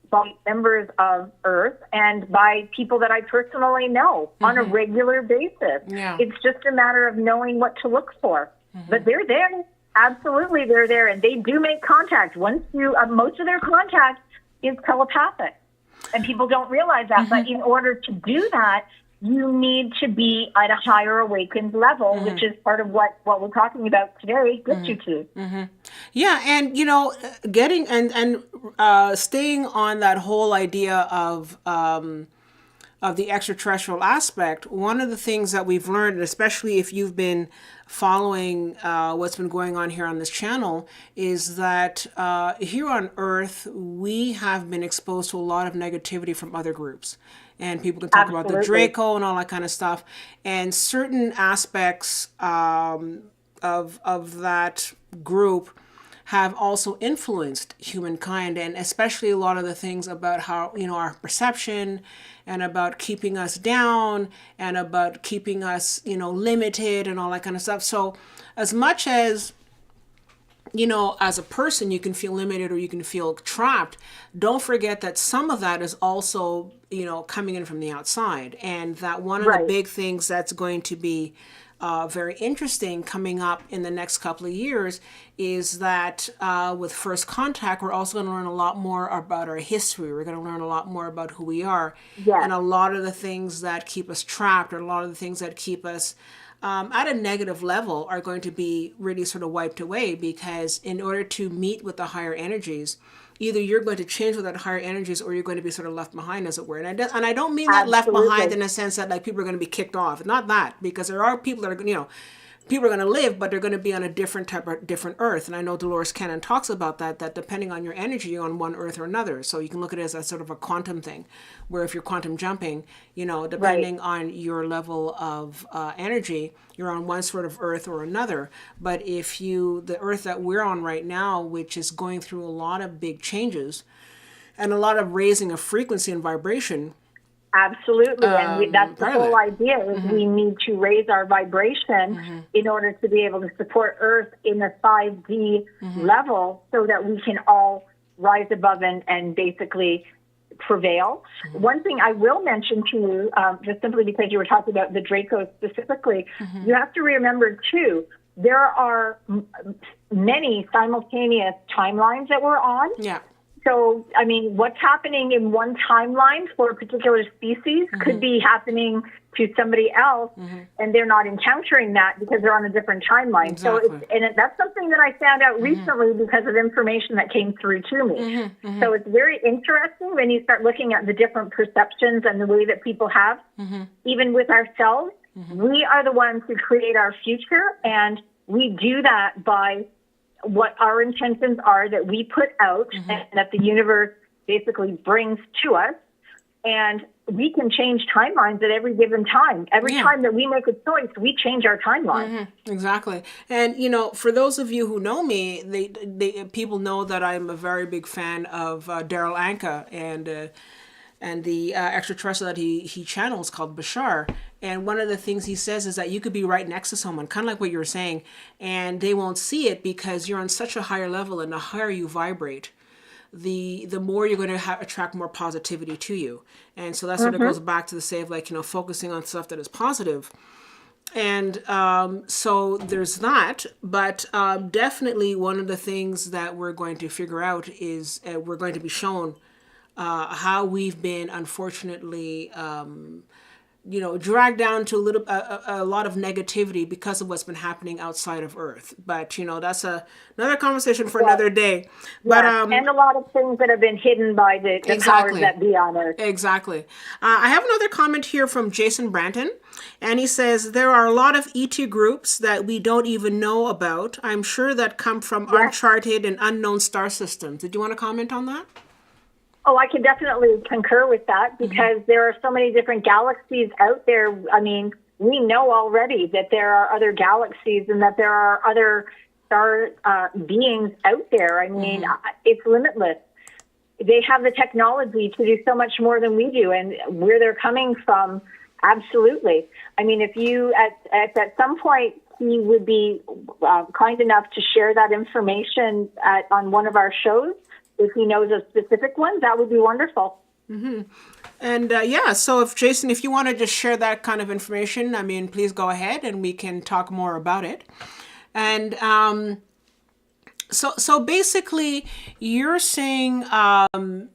by members of Earth, and by people that I personally know on a regular basis. It's just a matter of knowing what to look for. But they're there. Absolutely, they're there. And they do make contact. Once you, most of their contact is telepathic. And people don't realize that. But in order to do that, you need to be at a higher awakened level, which is part of what we're talking about today gets you to. Yeah, and you know, getting and staying on that whole idea of the extraterrestrial aspect. One of the things that we've learned, especially if you've been following what's been going on here on this channel, is that here on Earth we have been exposed to a lot of negativity from other groups. And people can talk about the Draco and all that kind of stuff. And certain aspects of that group have also influenced humankind, and especially a lot of the things about how, you know, our perception and about keeping us down and about keeping us, you know, limited and all that kind of stuff. So as much as, you know, as a person, you can feel limited or you can feel trapped, don't forget that some of that is also, you know, coming in from the outside. And that one of the big things that's going to be very interesting coming up in the next couple of years is that with First Contact, we're also going to learn a lot more about our history. We're going to learn a lot more about who we are. And a lot of the things that keep us trapped, or a lot of the things that keep us at a negative level, are going to be really sort of wiped away, because in order to meet with the higher energies, either you're going to change with that higher energies, or you're going to be sort of left behind, as it were. And I don't mean that left behind in a sense that like people are going to be kicked off. Not that, because there are people that are, you know, people are going to live, but they're going to be on a different type of different earth. And I know Dolores Cannon talks about that depending on your energy, you're on one earth or another. So you can look at it as a sort of a quantum thing, where if you're quantum jumping, you know, depending on your level of energy, you're on one sort of earth or another. But if the earth that we're on right now, which is going through a lot of big changes and a lot of raising of frequency and vibration, Absolutely. And that's the part of whole it. idea is we need to raise our vibration in order to be able to support Earth in a 5D level so that we can all rise above and basically prevail. One thing I will mention to you, just simply because you were talking about the Dracos specifically, you have to remember too, there are many simultaneous timelines that we're on. Yeah. So, I mean, what's happening in one timeline for a particular species could be happening to somebody else, and they're not encountering that because they're on a different timeline. Exactly. So, that's something that I found out recently because of information that came through to me. So it's very interesting when you start looking at the different perceptions and the way that people have, even with ourselves. We are the ones who create our future, and we do that by what our intentions are that we put out and that the universe basically brings to us. And we can change timelines at every given time. Every time that we make a choice, we change our timeline. Exactly. And, you know, for those of you who know me, people know that I'm a very big fan of Daryl Anka and the extraterrestrial that he channels called Bashar. And one of the things he says is that you could be right next to someone, kind of like what you were saying, and they won't see it because you're on such a higher level, and the higher you vibrate, the more you're going to attract more positivity to you. And so that sort of goes back to the say of, like, you know, focusing on stuff that is positive. And so there's that, but definitely one of the things that we're going to figure out is we're going to be shown how we've been, unfortunately, you know, dragged down to a lot of negativity because of what's been happening outside of Earth. But, you know, that's another conversation for another day. But and a lot of things that have been hidden by the powers that be on Earth. Exactly. I have another comment here from Jason Branton, and he says, there are a lot of ET groups that we don't even know about, I'm sure, that come from uncharted and unknown star systems. Did you want to comment on that? Oh, I can definitely concur with that because there are so many different galaxies out there. I mean, we know already that there are other galaxies and that there are other star beings out there. I mean, it's limitless. They have the technology to do so much more than we do, and where they're coming from, absolutely. I mean, if you, at some point, he would be kind enough to share that information on one of our shows, if he knows a specific one, that would be wonderful. And so if Jason, if you want to just share that kind of information, I mean, please go ahead and we can talk more about it. And so basically you're saying,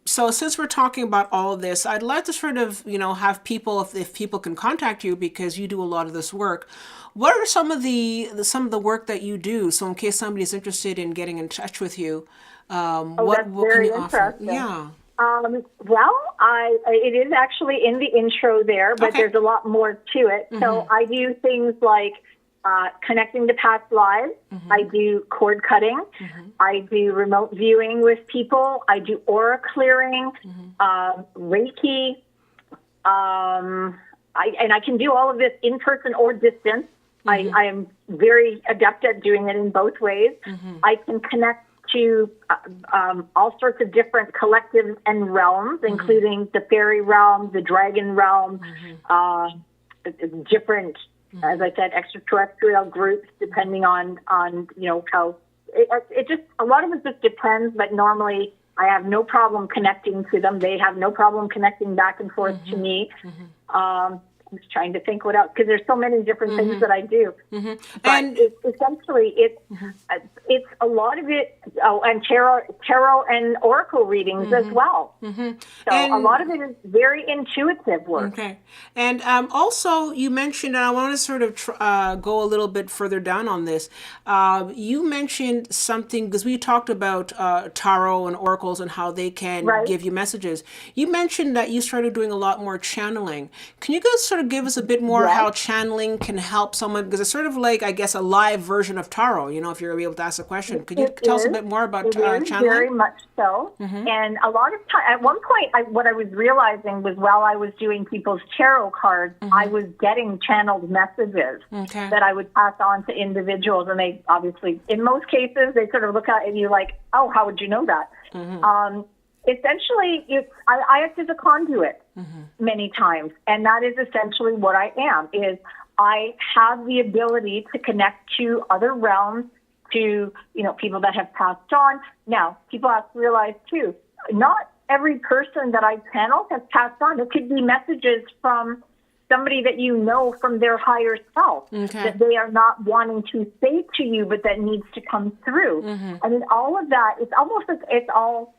so since we're talking about all of this, I'd like to sort of, you know, have people, if people can contact you because you do a lot of this work. What are some of the work that you do? So in case somebody's interested in getting in touch with you, what can you offer? Yeah. Well, it is actually in the intro there, but there's a lot more to it. So I do things like connecting to past lives. I do cord cutting. I do remote viewing with people. I do aura clearing, Reiki. I can do all of this in person or distance. I am very adept at doing it in both ways. I can connect to all sorts of different collectives and realms, including the fairy realm, the dragon realm, different, as I said, extraterrestrial groups, depending on you know, how it just, a lot of it just depends, but normally I have no problem connecting to them. They have no problem connecting back and forth to me. I'm just trying to think what else, because there's so many different things that I do. But And essentially, it's a lot of it. Oh, and tarot and oracle readings as well. So a lot of it is very intuitive work. Okay. And also you mentioned, and I want to sort of go a little bit further down on this. You mentioned something, because we talked about tarot and oracles and how they can give you messages. You mentioned that you started doing a lot more channeling. Can you guys sort of give us a bit more how channeling can help someone? Because it's sort of like, I guess, a live version of tarot, you know, if you're able to ask a question. Could you tell us a bit more about channeling? Very much so. And a lot of time, at one point, what I was realizing was while I was doing people's tarot cards, I was getting channeled messages that I would pass on to individuals. And they obviously, in most cases, they sort of look at you like, oh, how would you know that? essentially, I act as a conduit many times, and that is essentially what I am. Is I have the ability to connect to other realms, to people that have passed on. Now, people have to realize too, not every person that I channel has passed on. It could be messages from somebody that you know from their higher self that they are not wanting to say to you, but that needs to come through. I mean, all of that, it's almost like it's all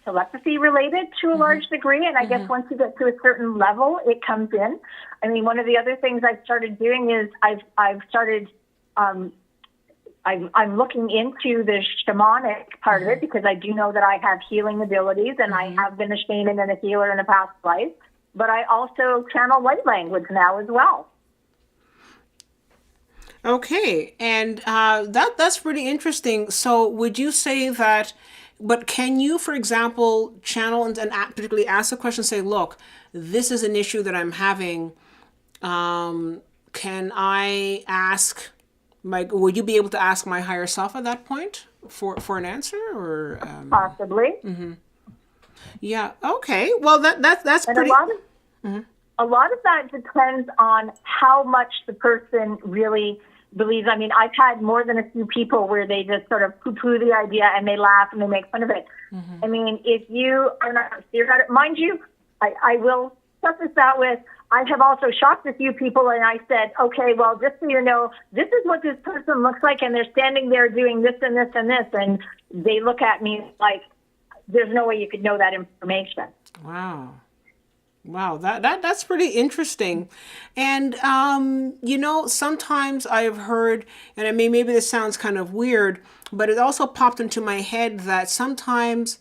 telepathy related to a large degree. And I guess once you get to a certain level, it comes in. I mean, one of the other things I've started doing is I've started, I'm looking into the shamanic part of it, because I do know that I have healing abilities, and I have been a shaman and a healer in a past life. But I also channel light language now as well. Okay, and that's pretty interesting. So would you say that, but can you, for example, channel and particularly ask a question, say, look, this is an issue that I'm having. Can I ask, would you be able to ask my higher self at that point for an answer? Or Possibly. Yeah. Okay. Well, that's and pretty. A lot of that depends on how much the person really believes. I mean, I've had more than a few people where they just sort of poo-poo the idea and they laugh and they make fun of it. I mean, if you are not serious about it, mind you, I will preface that with, I have also shocked a few people, and I said, okay, well, just so you know, this is what this person looks like, and they're standing there doing this and this and this, and they look at me like, there's no way you could know that information. Wow, that's pretty interesting. And sometimes I've heard, and I mean, maybe this sounds kind of weird, but it also popped into my head that sometimes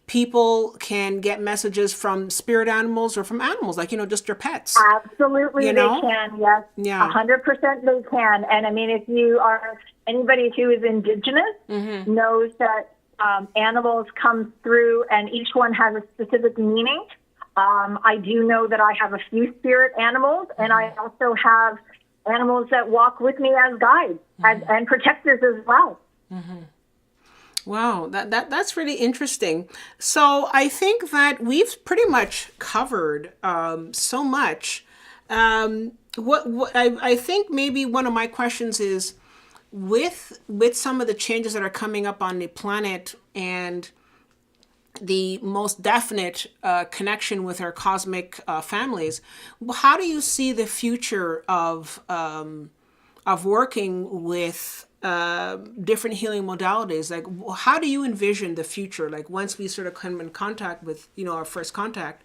people can get messages from spirit animals or from animals, like, just your pets. Absolutely, they can, yes. Yeah. 100% they can. And I mean, if you are anybody who is indigenous, knows that animals come through and each one has a specific meaning. I do know that I have a few spirit animals, and I also have animals that walk with me as guides and protectors as well. Wow, that's really interesting. So I think that we've pretty much covered so much. What I think maybe one of my questions is, with some of the changes that are coming up on the planet and the most definite connection with our cosmic families, how do you see the future of working with different healing modalities? Like, how do you envision the future? Like, once we sort of come in contact with, our first contact,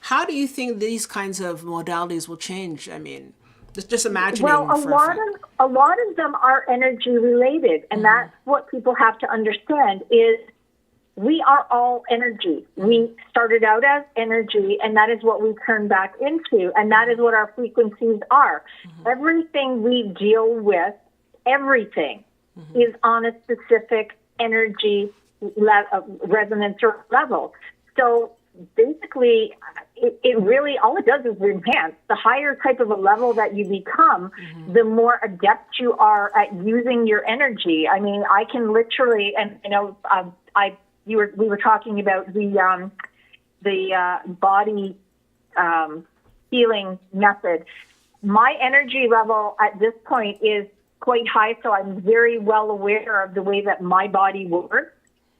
how do you think these kinds of modalities will change? I mean, just imagining. Well, a lot of them are energy related, and that's what people have to understand is we are all energy. We started out as energy, and that is what we turn back into, and that is what our frequencies are. Everything we deal with, everything is on a specific energy resonance or level. So basically, it really, all it does is enhance. The higher type of a level that you become, the more adept you are at using your energy. I mean, I can literally, and we were talking about the body healing method. My energy level at this point is quite high, so I'm very well aware of the way that my body works.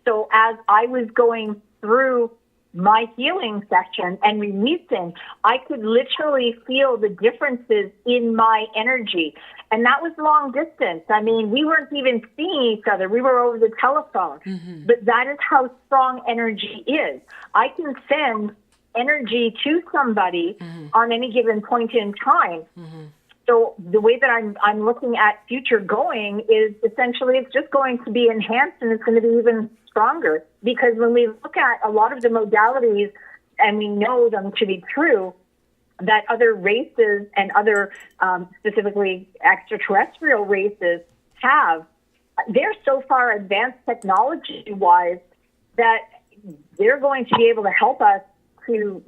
So as I was going through my healing section and releasing, I could literally feel the differences in my energy. And that was long distance. I mean, we weren't even seeing each other. We were over the telephone. But that is how strong energy is. I can send energy to somebody on any given point in time. So the way that I'm looking at future going is essentially it's just going to be enhanced, and it's going to be even stronger. Because when we look at a lot of the modalities, and we know them to be true, that other races and other specifically extraterrestrial races have, they're so far advanced technology-wise that they're going to be able to help us to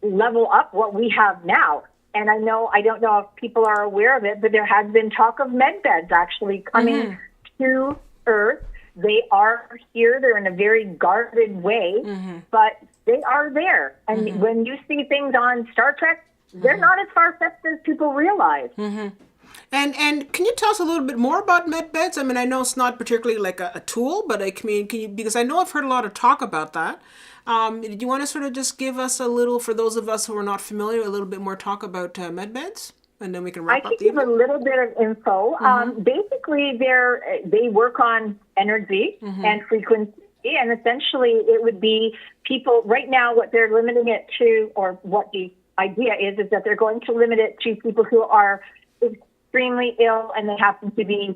level up what we have now. And I don't know if people are aware of it, but there has been talk of med beds actually coming to Earth They are here. They're in a very guarded way, but they are there. And when you see things on Star Trek, they're not as far-fetched as people realize. And can you tell us a little bit more about med beds? I mean, I know it's not particularly like a tool, but can you, because I know I've heard a lot of talk about that. Do you want to sort of just give us a little, for those of us who are not familiar, a little bit more talk about med beds? And then we can wrap I up can give a little bit of info. Basically, they work on energy and frequency, and essentially it would be people, right now what they're limiting it to, or what the idea is that they're going to limit it to people who are extremely ill and they happen to be,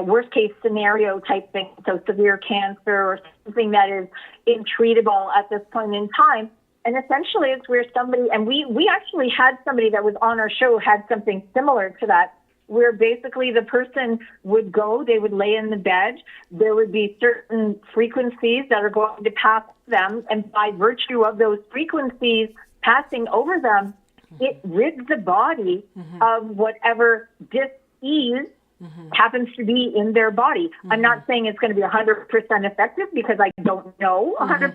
worst case scenario type thing, so severe cancer or something that is intreatable at this point in time. And essentially it's where somebody, and we actually had somebody that was on our show had something similar to that, where basically the person would go, they would lay in the bed, there would be certain frequencies that are going to pass them, and by virtue of those frequencies passing over them, it rids the body of whatever dis-ease happens to be in their body. I'm not saying it's going to be 100% effective because I don't know 100%,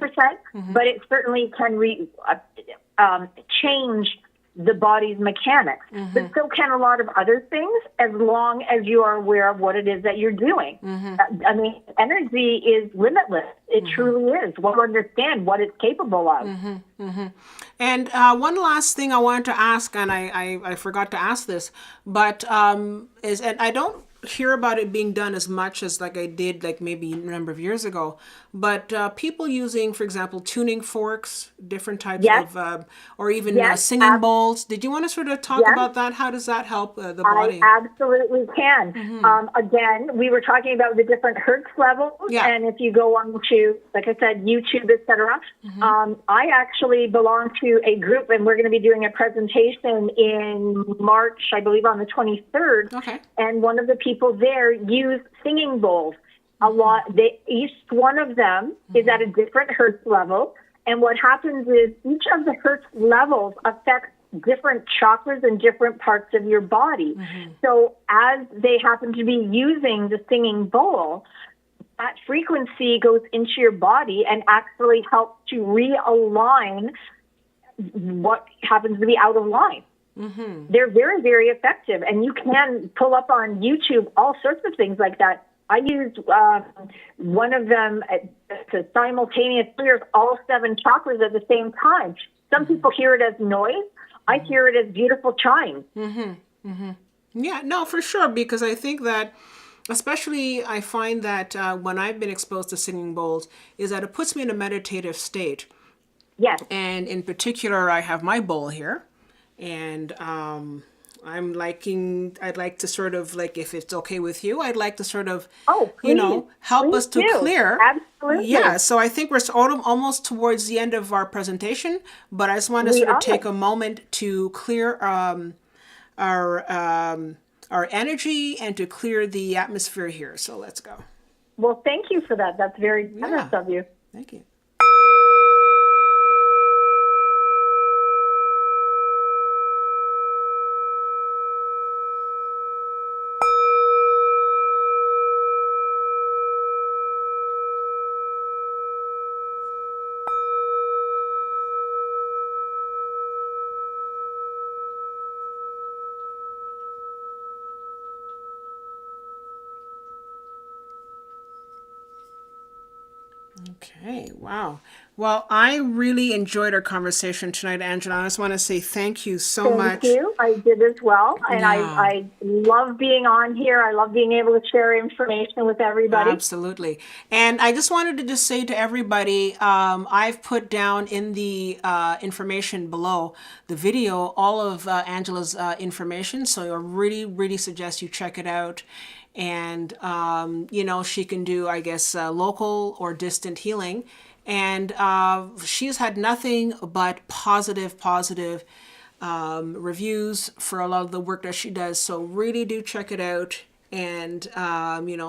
but it certainly can change the body's mechanics. But so can a lot of other things, as long as you are aware of what it is that you're doing. I mean, energy is limitless. It truly is. We'll understand what it's capable of. And one last thing I wanted to ask, and I forgot to ask this, but and I don't hear about it being done as much as like I did like maybe a number of years ago, but people using, for example, tuning forks, different types of, or even singing bowls. Did you want to sort of talk about that? How does that help the body? I absolutely can. Again, we were talking about the different hertz levels, and if you go on to, like I said, YouTube, etc. I actually belong to a group, and we're going to be doing a presentation in March, I believe on the 23rd. Okay. And one of the people there use singing bowls. A lot. Each one of them is at a different hertz level, and what happens is each of the hertz levels affects different chakras in different parts of your body. So as they happen to be using the singing bowl, that frequency goes into your body and actually helps to realign what happens to be out of line. They're very, very effective, and you can pull up on YouTube all sorts of things like that. I used one of them to simultaneously clear all 7 chakras at the same time. Some people hear it as noise. I hear it as beautiful chime. Yeah, no, for sure, because I think that, especially I find that when I've been exposed to singing bowls, is that it puts me in a meditative state. Yes. And in particular, I have my bowl here, and I'd like to sort of, like, if it's okay with you, I'd like to sort of, help us to clear. Absolutely. Yeah, so I think we're almost towards the end of our presentation, but I just want to sort of take a moment to clear our energy and to clear the atmosphere here. So let's go. Well, thank you for that. That's very generous of you. Thank you. Okay, wow. Well, I really enjoyed our conversation tonight, Angela. I just want to say thank you so much. Thank you. I did as well. And I love being on here. I love being able to share information with everybody. Absolutely. And I just wanted to just say to everybody, I've put down in the information below the video all of Angela's information. So I really, really suggest you check it out. And, she can do, I guess, local or distant healing. And she's had nothing but positive reviews for a lot of the work that she does. So really do check it out and,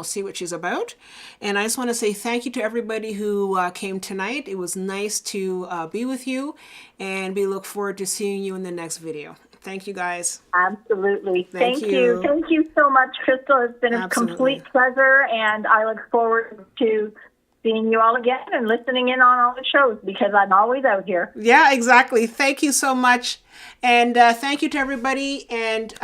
see what she's about. And I just want to say thank you to everybody who came tonight. It was nice to be with you, and we look forward to seeing you in the next video. Thank you, guys. Absolutely. Thank Thank you. you. Thank you so much, Crystal. It's been a Absolutely. complete pleasure, and I look forward to seeing you all again and listening in on all the shows because I'm always out here. Yeah, exactly. Thank you so much. And thank you to everybody. And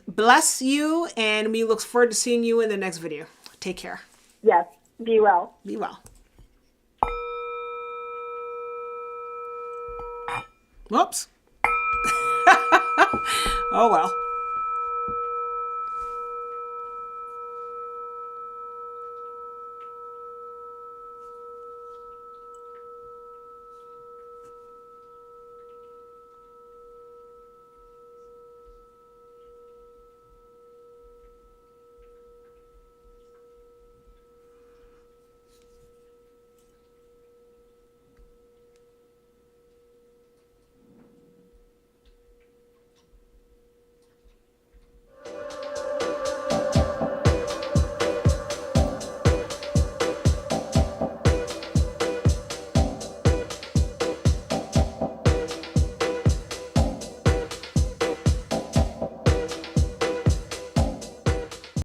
bless you. And we look forward to seeing you in the next video. Take care. Yes. Be well. Be well. Whoops. Oh, well.